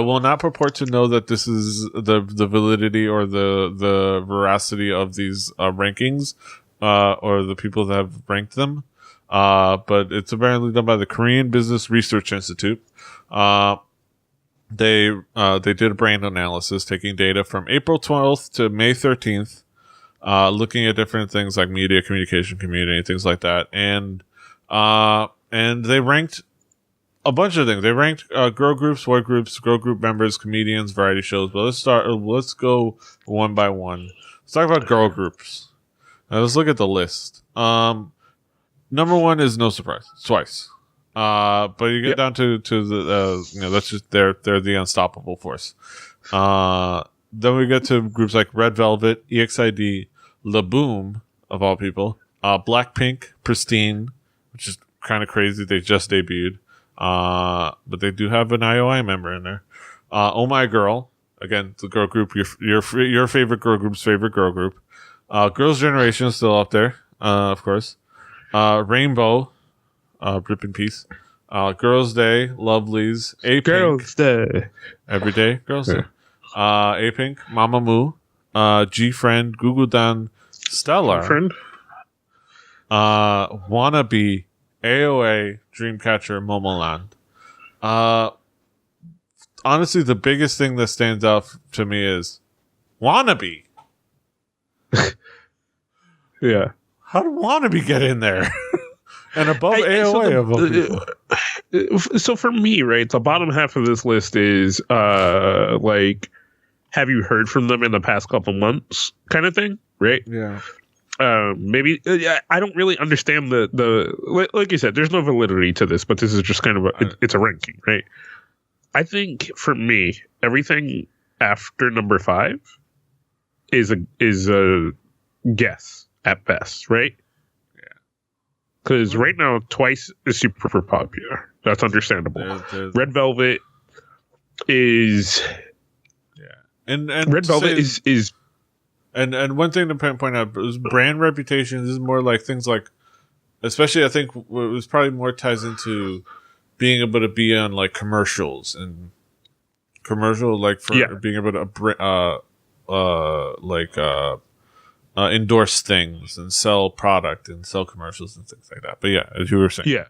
will not purport to know that this is the validity or the veracity of these rankings, or the people that have ranked them. But it's apparently done by the Korean Business Research Institute. They did a brand analysis taking data from April 12th to May 13th, looking at different things like media, communication, community, things like that. And they ranked a bunch of things. They ranked girl groups, boy groups, girl group members, comedians, variety shows. But let's go one by one. Let's talk about girl groups. Now let's look at the list. Number one is no surprise, Twice. But you get down to the that's just they're the unstoppable force. Then we get to groups like Red Velvet, EXID, LaBoom of all people, Blackpink, Pristine, which is kind of crazy. They just debuted, but they do have an IOI member in there. Oh My Girl, again, the girl group, your favorite girl group's favorite girl group. Girls' Generation is still up there, of course. Rainbow, rip in peace. Girls' Day, Lovelies, A-Pink. Girls' Day. Every day, Girls' Day. A-Pink, Mamamoo, G-Friend, Gugudan, Stellar. Friend? Wannabe, AOA, Dreamcatcher, Momoland. Honestly, the biggest thing that stands out to me is Wannabe. Yeah. How did Wannabe get in there? And above AOA. So for me, right, the bottom half of this list is like, have you heard from them in the past couple months kind of thing, right? Yeah. Maybe I don't really understand the like you said, there's no validity to this, but this is just kind of it's a ranking, right? I think for me, everything after number 5 is a guess at best, right? Yeah. Because right now, Twice is super popular. That's understandable. Red Velvet is, and Red Velvet is. And one thing to point out is brand reputation. This is more like things like, especially I think it was probably more ties into being able to be on like commercials and like for being able to endorse things and sell product and sell commercials and things like that. But yeah, as you were saying, yeah.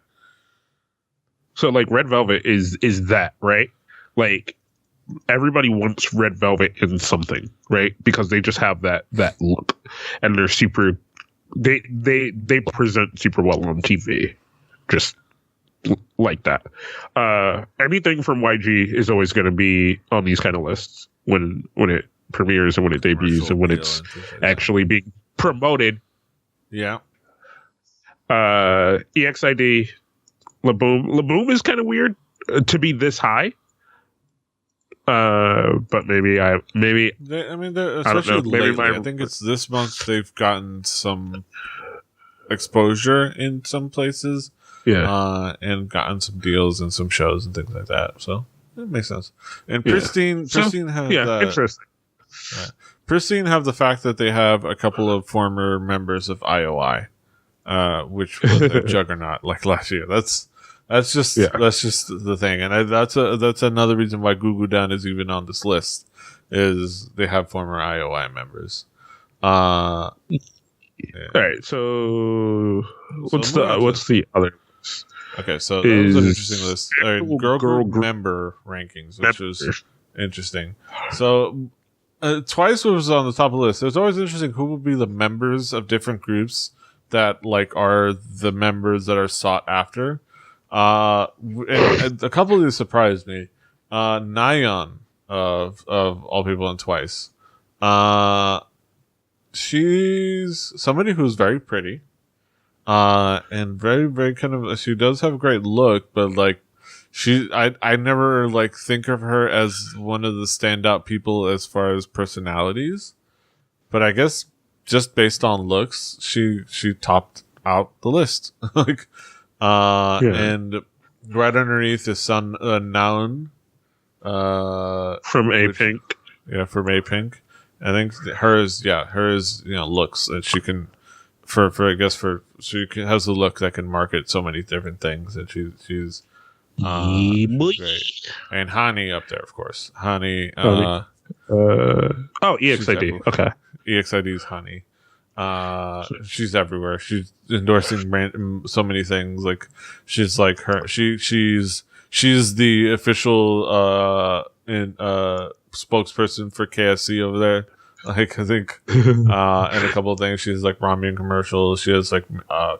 So like Red Velvet is that, right? Like everybody wants Red Velvet in something, right? Because they just have that look, and they're super. They present super well on TV, just like that. Anything from YG is always going to be on these kind of lists when it premieres and when it debuts and when it's actually being promoted. Yeah. EXID, LaBoom is kind of weird to be this high. But maybe especially lately, I think it's this month they've gotten some exposure in some places. Yeah. And gotten some deals and some shows and things like that. So it makes sense. And Pristine has interesting. Yeah. Pristine have the fact that they have a couple of former members of IOI, which was a juggernaut like last year. That's just the thing, and that's another reason why Gugudan is even on this list, is they have former IOI members. All right, so what's the other? Okay, so that was an interesting list. Girl group member rankings, which was interesting. So Twice was on the top of the list. It was always interesting who would be the members of different groups that like are the members that are sought after. And a couple of these surprised me. Nayeon of all people in Twice. She's somebody who's very pretty. And very, very kind of, she does have a great look, but like, I never like think of her as one of the standout people as far as personalities, but I guess just based on looks, she topped out the list. Like, and right underneath is Noun, from A-Pink. Yeah, from A-Pink. I think hers, looks that she can, she has a look that can market so many different things, and she's great. And Hani up there, of course. Hani, EXID. Okay, EXID's Hani. She's everywhere. She's endorsing so many things. Like she's like her. She's the official spokesperson for KFC over there. Like I think, and a couple of things. She has like ramen commercials. She has like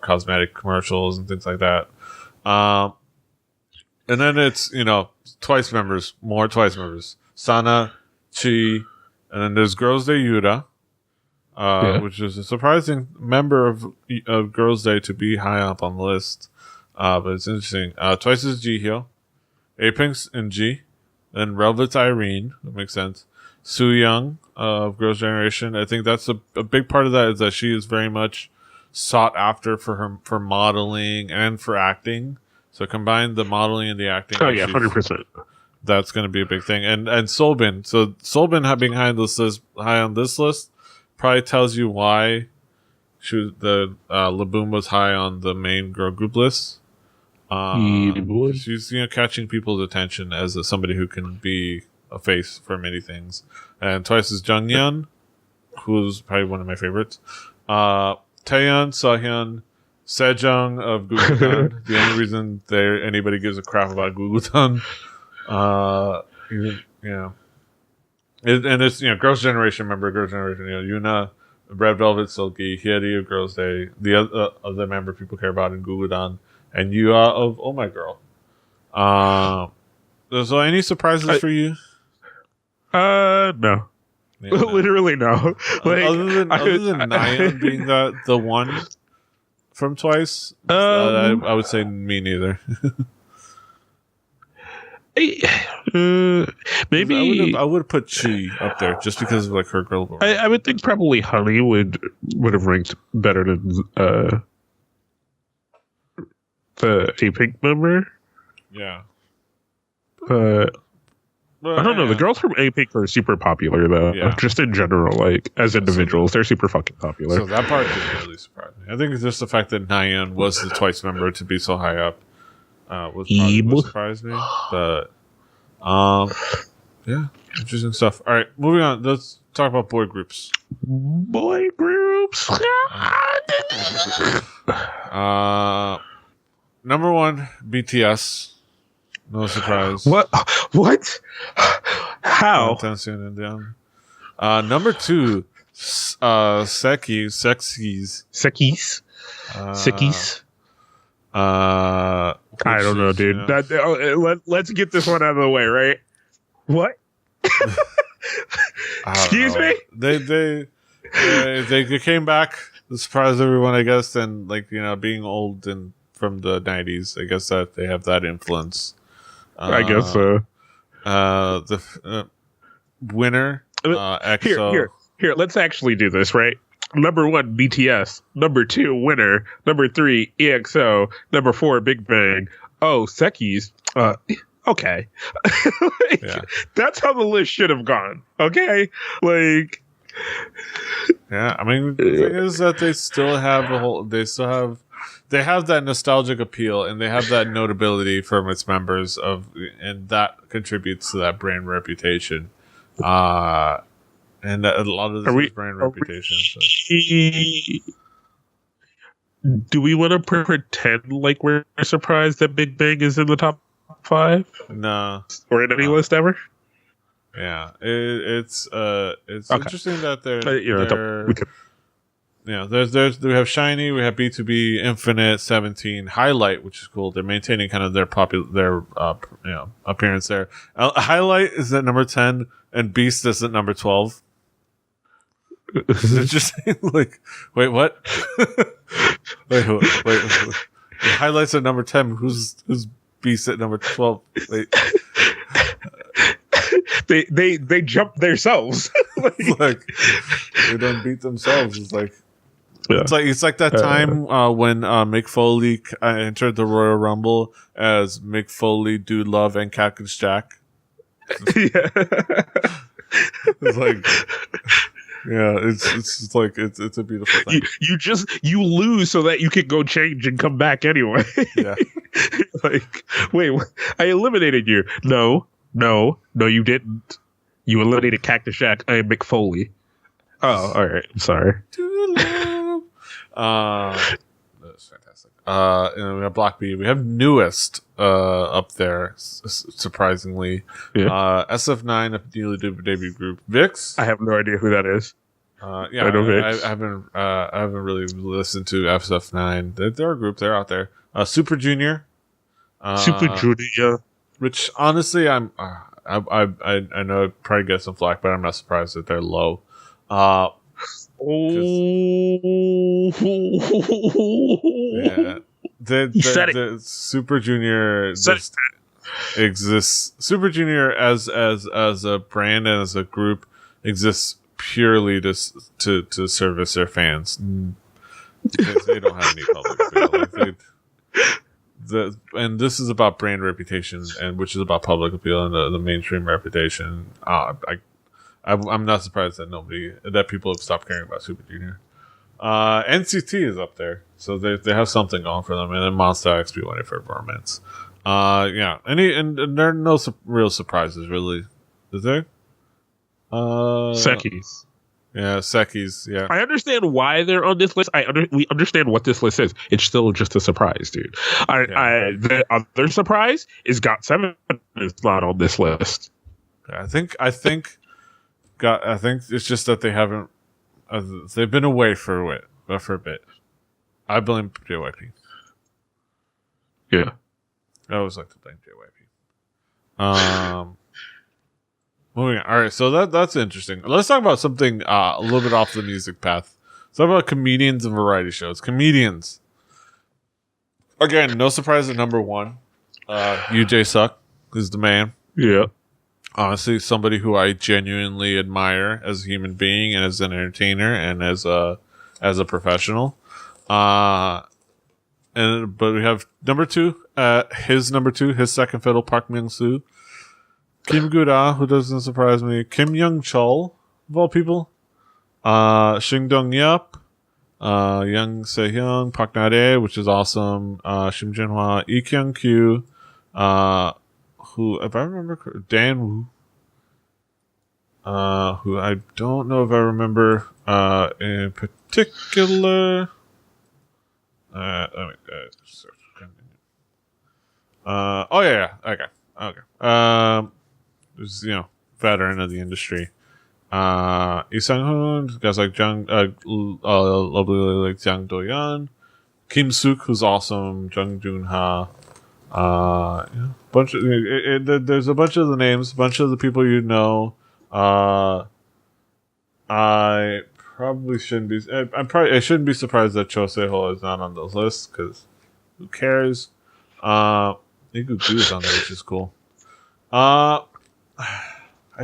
cosmetic commercials and things like that. And then it's Twice members, more Twice members. Sana, Chi, and then there's Girls' Day Yuta, which is a surprising member of Girls' Day to be high up on the list. But it's interesting. Twice is Jihyo, Apinks in G, then Velvet's Irene. That makes sense. Soo Young of Girls' Generation. I think that's a big part of that is that she is very much sought after for modeling and for acting. So combine the modeling and the acting. Oh yeah, 100%. That's going to be a big thing. And Solbin. So Solbin being high on this list probably tells you why Laboom was high on the main girl group list. She's catching people's attention as somebody who can be a face for many things. And Twice is Junghyun, who's probably one of my favorites. Taeyeon, Seohyun, Sejong of Gugudan. The only reason anybody gives a crap about Gugudan. And it's Girls' Generation. Remember Girls' Generation? Yuna, Red Velvet, Silky, Hyeri of Girls' Day. The other member people care about in Gugudan, and Yua of Oh My Girl. So any surprises for you? No. Yeah, literally no. Like, other than Nayeon being the one from Twice, I would say me neither. Maybe I would put Chi up there just because of like her girl. I would think probably Honey would have ranked better than the A-Pink member. Yeah. I don't know. The girls from A-Pink are super popular, though. Yeah. Just in general, like as individuals, they're super fucking popular. So that part didn't really surprise me. I think it's just the fact that Nayeon was the Twice member to be so high up was probably what surprised me. But yeah, interesting stuff. All right, moving on. Let's talk about boy groups. Boy groups. Number 1, BTS. No surprise. What? How? Number 2, Sekis. I don't know, dude. Let's get this one out of the way, right? What? Excuse me? They came back to surprise everyone, I guess, and being old and from the 90s, I guess that they have that influence. I guess so. The winner, EXO. Here. Let's actually do this, right? Number 1, BTS. Number 2, winner. Number 3, EXO. Number 4, Big Bang. Oh, Sekis. Okay. That's how the list should have gone. Okay? Yeah, I mean, the thing is that they still have they have that nostalgic appeal and they have that notability from its members and that contributes to that brand reputation. And a lot of this is brand reputation. Do we want to pretend like we're surprised that Big Bang is in the top 5? No. Or in any list ever? Yeah. It's okay. Interesting that we have Shiny, we have B2B, Infinite, 17, Highlight, which is cool. They're maintaining kind of their appearance there. Highlight is at number 10 and Beast is at number 12. It's interesting. Wait, what? wait. Highlights at number 10. Who's Beast at number 12? Wait. They jump themselves. They don't beat themselves. It's like that time when Mick Foley entered the Royal Rumble as Mick Foley, Dude Love, and Cactus Jack. Yeah. It's a beautiful thing. You lose so that you can go change and come back anyway. Yeah. Wait, I eliminated you. No, you didn't. You eliminated Cactus Jack. I am Mick Foley. Oh, all right. I'm sorry. That's fantastic. And we have Block B. We have Newest up there, surprisingly. Yeah. SF9, a newly debut group. VIX. I have no idea who that is. I know VIX. I haven't really listened to SF9. They're a group. They're out there. Super Junior. Super Junior. Which honestly, I know I probably get some flack, but I'm not surprised that they're low. Yeah. He said it. The Super Junior Said just exists. Super Junior as a brand and as a group exists purely to service their fans. Because they don't have any public appeal. And this is about brand reputation, and which is about public appeal and the mainstream reputation. I'm not surprised that people have stopped caring about Super Junior. NCT is up there, so they have something going for them, and then Monster X won it for Romance. Yeah, and there are no real surprises, really, is there? Sekis. Yeah, Sekis. Yeah, I understand why they're on this list. We understand what this list is. It's still just a surprise, dude. The other surprise is GOT7 is not on this list. I think it's just that they haven't. They've been away for a bit. I blame JYP. Yeah, I always like to blame JYP. Moving on. All right, so that's interesting. Let's talk about something a little bit off the music path. Let's talk about comedians and variety shows. Comedians. Again, no surprise at number one. UJ Suck is the man. Yeah. Honestly, somebody who I genuinely admire as a human being and as an entertainer and as a professional. But we have number two, his second fiddle, Park Myung-soo. Kim Gu-da, who doesn't surprise me. Kim Young-chul, of all people. Shing Dong-yup. Young Se-hyun. Park Na-dae, which is awesome. Shim Jin-hwa. Lee Kyung-kyu. Who, if I remember, Dan Woo. Who I don't know if I remember in particular. Okay. Who's, veteran of the industry. Lee Sang-hoon, guys like lovely like Jang Do-yeon. Kim Suk, who's awesome. Jung Joon-ha. There's a bunch of the names, a bunch of the people you know. I probably shouldn't be. I shouldn't be surprised that Cho Se-ho is not on those lists, because who cares? Igu Gu is on there, which is cool. I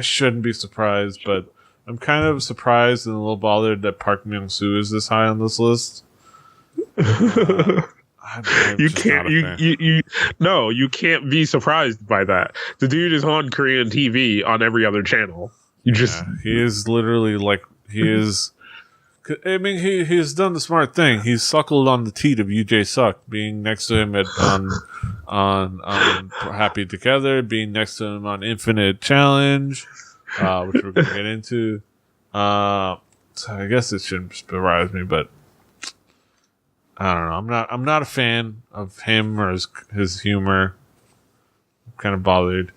shouldn't be surprised, but I'm kind of surprised and a little bothered that Park Myung-soo is this high on this list. You can't be surprised by that. The dude is on Korean TV on every other channel. He is literally like, he's done the smart thing. He's suckled on the teat of UJ Suck, being next to him on Happy Together, being next to him on Infinite Challenge, which we're gonna get into. So I guess it shouldn't surprise me, but I don't know. I'm not a fan of him or his humor. I'm kind of bothered.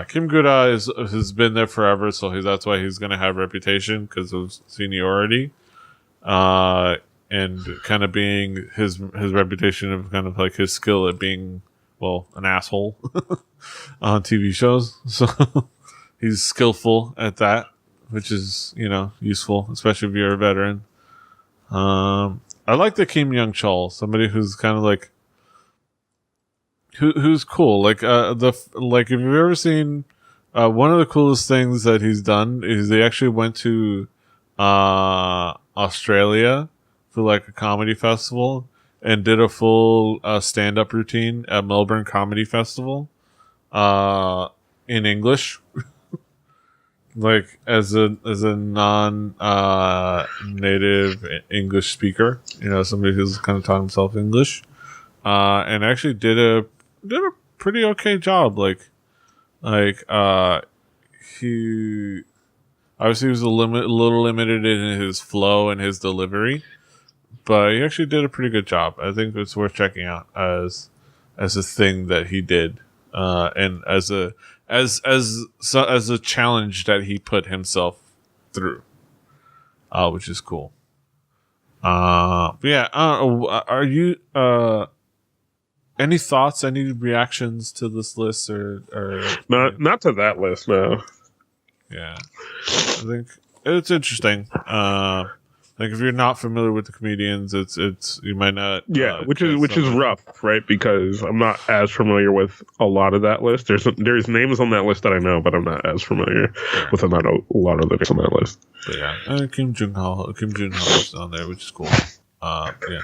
Kim Gu-da has been there forever, so that's why he's going to have reputation, because of seniority, and kind of being his reputation of kind of like his skill at being, well, an asshole on TV shows. So he's skillful at that, which is, useful, especially if you're a veteran. I like the Kim Young-chul, somebody who's kind of like, who's cool. Like, if you've ever seen, one of the coolest things that he's done is they actually went to, Australia for like a comedy festival and did a full, stand-up routine at Melbourne Comedy Festival, in English. Like, as a non, native English speaker, somebody who's kind of taught himself English, and actually did a pretty okay job. He obviously was a little limited in his flow and his delivery, but he actually did a pretty good job. I think it's worth checking out as a thing that he did, and as a challenge that he put himself through, which is cool. But yeah, are you any thoughts, any reactions to this list, or not to that list, no. Yeah, I think it's interesting. I Like if you're not familiar with the comedians, it's you might not. Yeah, which is rough, right? Because I'm not as familiar with a lot of that list. There's names on that list that I know, but I'm not as familiar with a lot of the names on that list. But yeah, Kim Jong Ho is on there, which is cool. Yeah.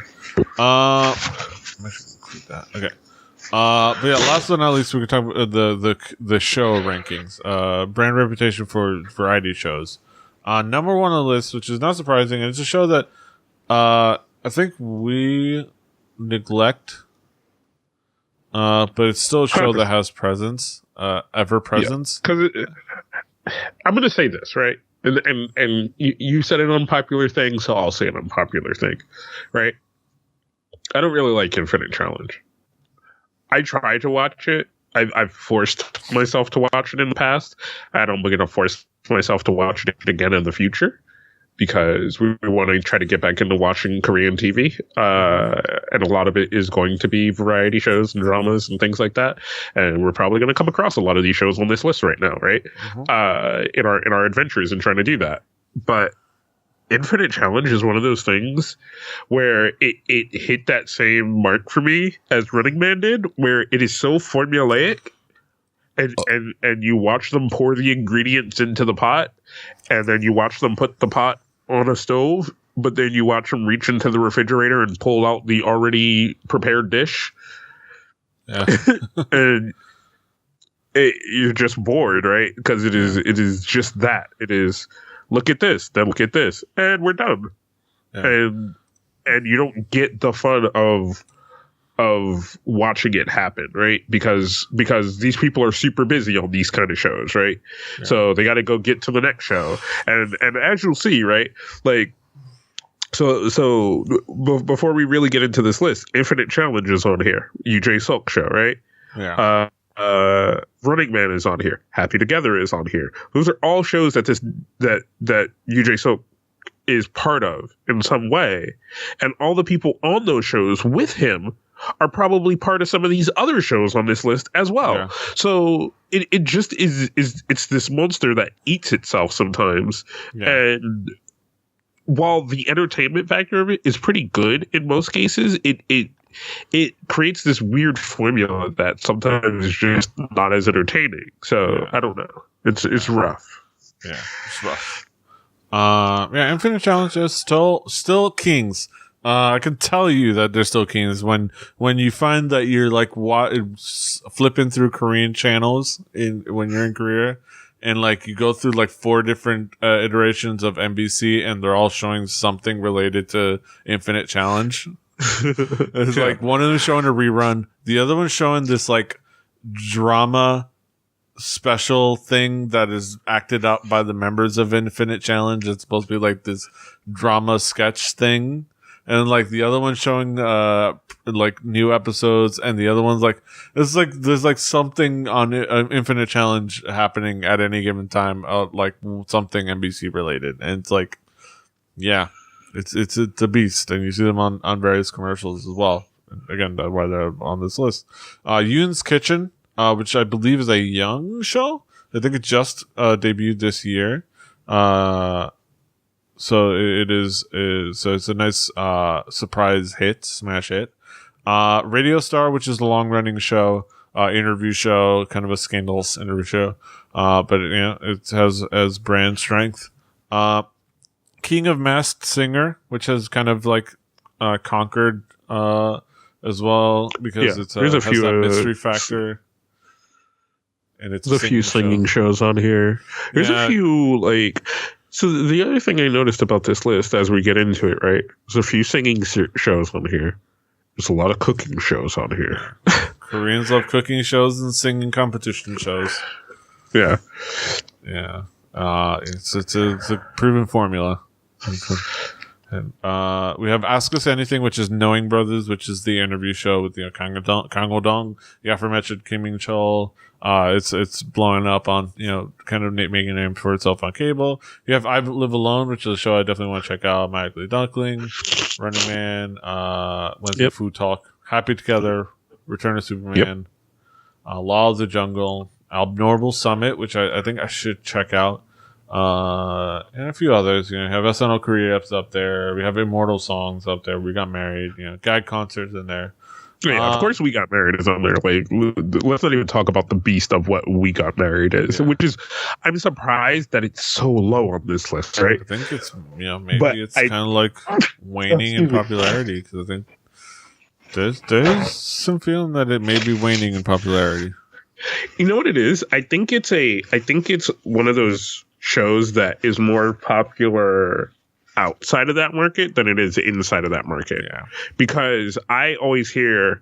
I should include that. Okay. But yeah, last but not least, we can talk about the show rankings. Brand reputation for variety shows. Number one on the list, which is not surprising, and it's a show that I think we neglect, but it's still a show that has presence, ever presence. Because I'm going to say this, right? And you said an unpopular thing, so I'll say an unpopular thing, right? I don't really like Infinite Challenge. I try to watch it. I've forced myself to watch it in the past. I don't going to force myself to watch it again in the future because we want to try to get back into watching Korean TV. And a lot of it is going to be variety shows and dramas and things like that. And we're probably going to come across a lot of these shows on this list right now, right? Mm-hmm. In our adventures in trying to do that. But Infinite Challenge is one of those things where it hit that same mark for me as Running Man did, where it is so formulaic and you watch them pour the ingredients into the pot and then you watch them put the pot on a stove, but then you watch them reach into the refrigerator and pull out the already prepared dish. Yeah. And you're just bored, right? Because it is just that. It is look at this, then look at this, and we're done. Yeah. And you don't get the fun of watching it happen, right? Because these people are super busy on these kind of shows, right? Yeah. So they got to go get to the next show, and as you'll see, right, like so before we really get into this list, Infinite Challenge is on here, UJ Silk show, right? Yeah. Running Man is on here. Happy Together is on here. Those are all shows that UJ Silk is part of in some way, and all the people on those shows with him are probably part of some of these other shows on this list as well. Yeah. So it just is it's this monster that eats itself sometimes. Yeah. And while the entertainment factor of it is pretty good in most cases, it creates this weird formula that sometimes is just not as entertaining. So I don't know. It's rough. Yeah, it's rough. Infinite Challenge is still kings. I can tell you that they're still kings when you find that you're like flipping through Korean channels when you're in Korea, and like you go through like 4 different iterations of MBC, and they're all showing something related to Infinite Challenge. It's like one of them showing a rerun, the other one showing this like drama special thing that is acted out by the members of Infinite Challenge. It's supposed to be like this drama sketch thing. And like the other one showing like new episodes, and the other one's like it's like there's like something on Infinite Challenge happening at any given time, like something NBC related, and it's like, yeah, it's a beast, and you see them on various commercials as well. Again, that's why they're on this list. Yoon's Kitchen, which I believe is a young show. I think it just debuted this year. So it is so it's a nice surprise hit, smash hit. Radio Star, which is a long running show, interview show, kind of a scandalous interview show. But it has brand strength. King of Masked Singer, which has kind of like conquered as well, because it has that mystery factor. And it's a few singing shows on here. There's a few like. So the other thing I noticed about this list as we get into it, right? There's a few singing shows on here. There's a lot of cooking shows on here. Koreans love cooking shows and singing competition shows. Yeah. Yeah. It's a proven formula. And we have Ask Us Anything, which is Knowing Brothers, which is the interview show with Kang Dong, the aforementioned Kim Min Chol. It's blowing up on, kind of making a name for itself on cable. You have I Live Alone, which is a show I definitely want to check out. My Ugly Duckling, Running Man, Wednesday Food Talk, Happy Together, Return of Superman, Law of the Jungle, Abnormal Summit, which I think I should check out. and a few others. You have SNL Korea up there. We have Immortal Songs up there. We Got Married. Gag concerts in there. Yeah, of course, We Got Married is on there. Like, let's not even talk about the beast of what We Got Married is, which is, I'm surprised that it's so low on this list, right? I think it's, maybe it's kind of like waning in popularity, because I think there's some feeling that it may be waning in popularity. You know what it is? I think it's one of those shows that is more popular outside of that market than it is inside of that market. Yeah. Because I always hear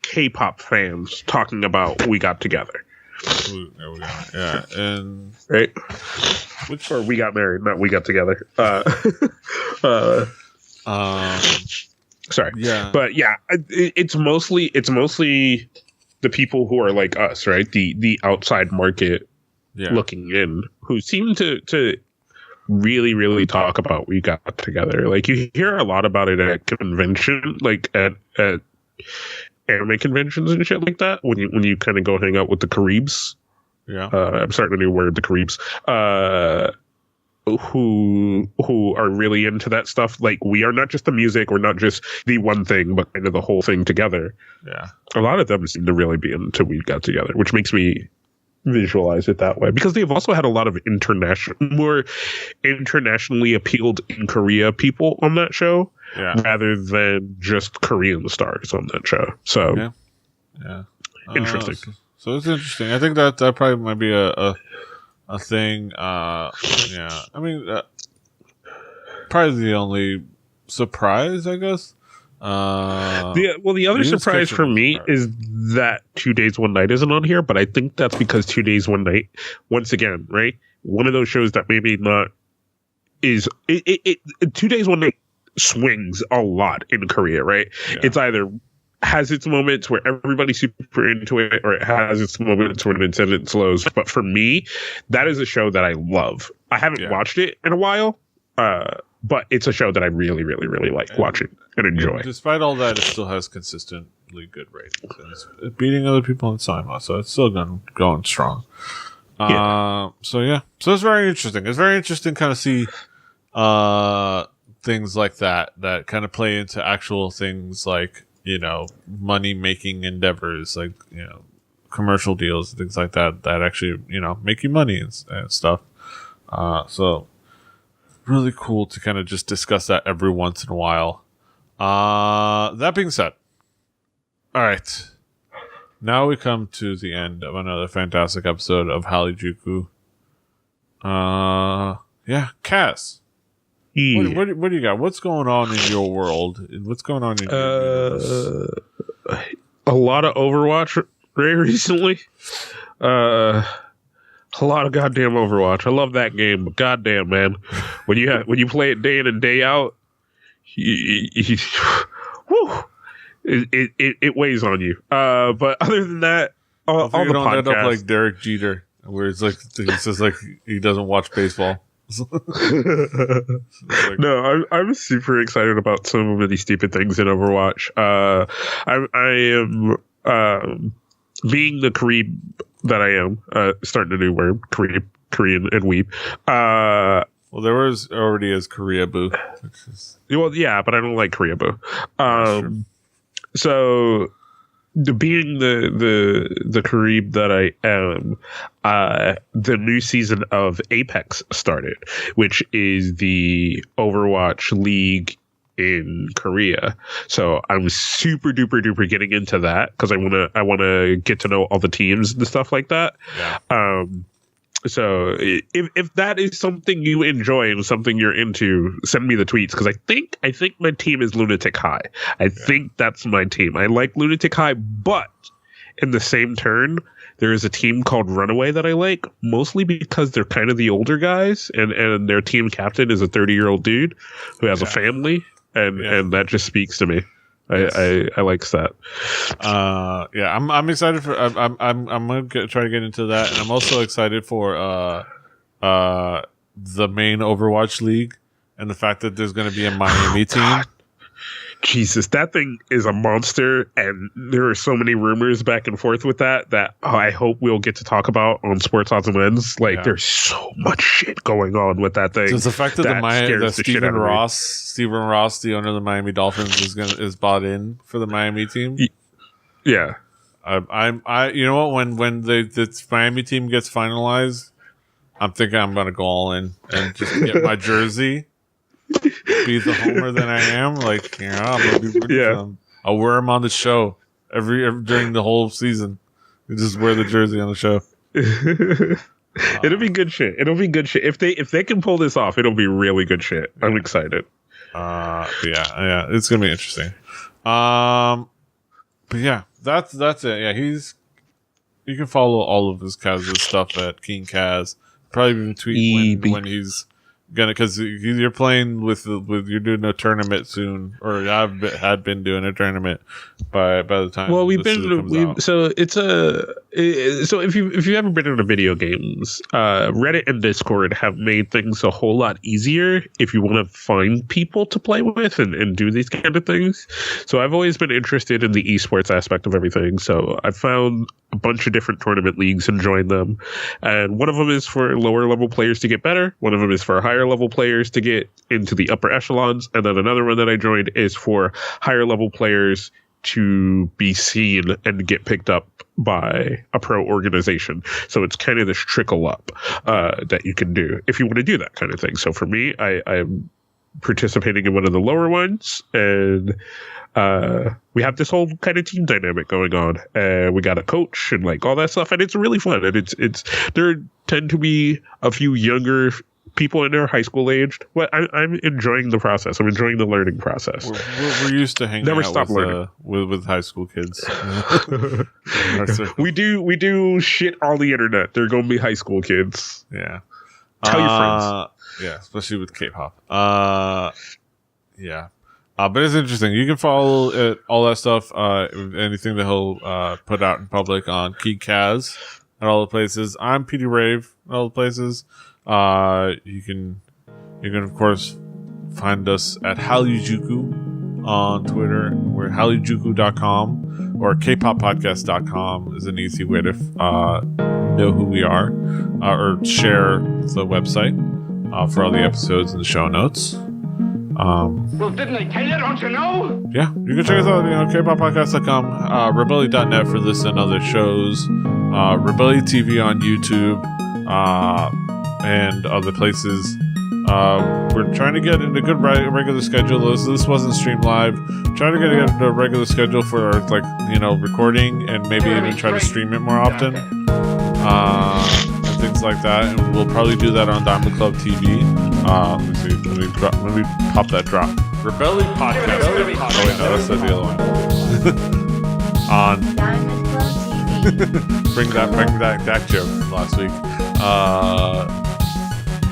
K-pop fans talking about We Got Together. Ooh, there we go. Yeah. And right? Or We Got Married, not We Got Together. Sorry. Yeah. But yeah, it's mostly the people who are like us, right? The outside market looking in, who seem to really, really talk about We Got Together. Like, you hear a lot about it at convention, like at anime conventions and shit like that. When you kind of go hang out with the Caribs. Yeah. I'm starting a new word, the Caribs. Who are really into that stuff. Like, we are not just the music, we're not just the one thing, but kind of the whole thing together. Yeah. A lot of them seem to really be into We Got Together, which makes me visualize it that way, because they've also had a lot of more internationally appealed in Korea people on that show, rather than just Korean stars on that show. So interesting. So it's interesting. I think that probably might be a thing. I mean, probably the only surprise, I guess. The other surprise for me is that 2 Days One Night isn't on here, but I think that's because 2 Days One Night, once again, right, one of those shows that maybe not is it 2 Days One Night swings a lot in Korea, right? It's either has its moments where everybody's super into it, or it has its moments when it's in its lows. But for me, that is a show that I love. I haven't watched it in a while, but it's a show that I really, really, really like watching and enjoy. Despite all that, it still has consistently good ratings. And it's beating other people in cinema, so it's still going strong. So it's very interesting. It's very interesting kind of see things like that kind of play into actual things like, money making endeavors, like, commercial deals, things like that actually, make you money and stuff. So really cool to kind of just discuss that every once in a while. That being said, all right, now we come to the end of another fantastic episode of Hallyujuku. Cass. What do you got? What's going on in your world? What's going on in your universe? A lot of Overwatch recently. A lot of goddamn Overwatch. I love that game, but goddamn, man, when you play it day in and day out, it weighs on you. But other than that, all the don't podcasts, end up like Derek Jeter, where it's like he says like he doesn't watch baseball. No, I'm super excited about so many stupid things in Overwatch. I am being the Carib that I am, starting a new word, Korean and weeb. Well, there was already as Korea Boo. Well, yeah, but I don't like Korea Boo. So being the Carib that I am, the new season of Apex started, which is the Overwatch League in Korea. So I'm super duper getting into that because I wanna get to know all the teams and stuff like that. Yeah. So if that is something you enjoy and something you're into, send me the tweets, because I think my team is Lunatic High. I think that's my team. I like Lunatic High, but in the same turn, there is a team called Runaway that I like, mostly because they're kind of the older guys, and their team captain is a 30-year-old dude who has a family, and that just speaks to me. I like that. I'm excited for. I'm gonna try to get into that, and I'm also excited for the main Overwatch League and the fact that there's going to be a Miami team. Jesus, that thing is a monster, and there are so many rumors back and forth with that I hope we'll get to talk about on Sports Odds and Ends. Like, there's so much shit going on with that thing. Does the fact that Stephen Ross, the owner of the Miami Dolphins, is bought in for the Miami team? Yeah, I you know what? When the Miami team gets finalized, I'm thinking I'm gonna go all in and just get my jersey. Be the homer that I am, like, you know, I'm gonna be rooting for them. I'll wear them on the show every during the whole season. You just wear the jersey on the show. It'll be good shit. It'll be good shit if they can pull this off. It'll be really good shit. I'm excited. Yeah, it's gonna be interesting. But yeah, that's it. Yeah, you can follow all of his Kaz's stuff at King Kaz. Probably even tweet when he's gonna, because you're playing with you're doing a tournament soon, or had been doing a tournament by the time. Well, so if you haven't been into video games, Reddit and Discord have made things a whole lot easier if you want to find people to play with and do these kind of things. So I've always been interested in the esports aspect of everything. So I found a bunch of different tournament leagues and joined them. And one of them is for lower level players to get better. One of them is for higher level players to get into the upper echelons. And then another one that I joined is for higher level players to be seen and get picked up by a pro organization. So it's kind of this trickle up that you can do if you want to do that kind of thing. So for me, I'm participating in one of the lower ones, and we have this whole kind of team dynamic going on. We got a coach and like all that stuff, and it's really fun. And it's there tend to be a few younger people in their high school aged. Well, I'm enjoying the process. I'm enjoying the learning process. We're used to hanging out with high school kids. we do shit on the internet. They're gonna be high school kids. Yeah. Tell your friends. Yeah, especially with K-pop. Yeah. But it's interesting. You can follow it, all that stuff, anything that he'll put out in public on Key Kaz at all the places. I'm PD Rave at all the places. You can of course find us at Hallyujuku on Twitter. We're Hallyujuku.com, or kpoppodcast.com is an easy way to know who we are, or share the website for all the episodes and the show notes. Well, didn't I tell you? Don't you know? Yeah, you can check us out at kpoppodcast.com, rebellion.net for this and other shows, Rebellion TV on YouTube, and other places. We're trying to get into a good regular schedule. This wasn't streamed live. Trying to get into a regular schedule for our, recording, and maybe even try to stream it more often. And things like that. And we'll probably do that on Diamond Club TV. Let me see. Let me pop that drop. Rebellion Podcast. Oh wait, no, that's the other one. On Diamond Club TV. bring that joke from last week.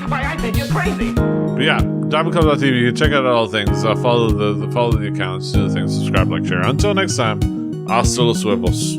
I think you're crazy. But yeah, DiamondClub.tv. You can check out all the things. Follow the accounts, do the things, subscribe, like, share. Until next time, hasta los huevos.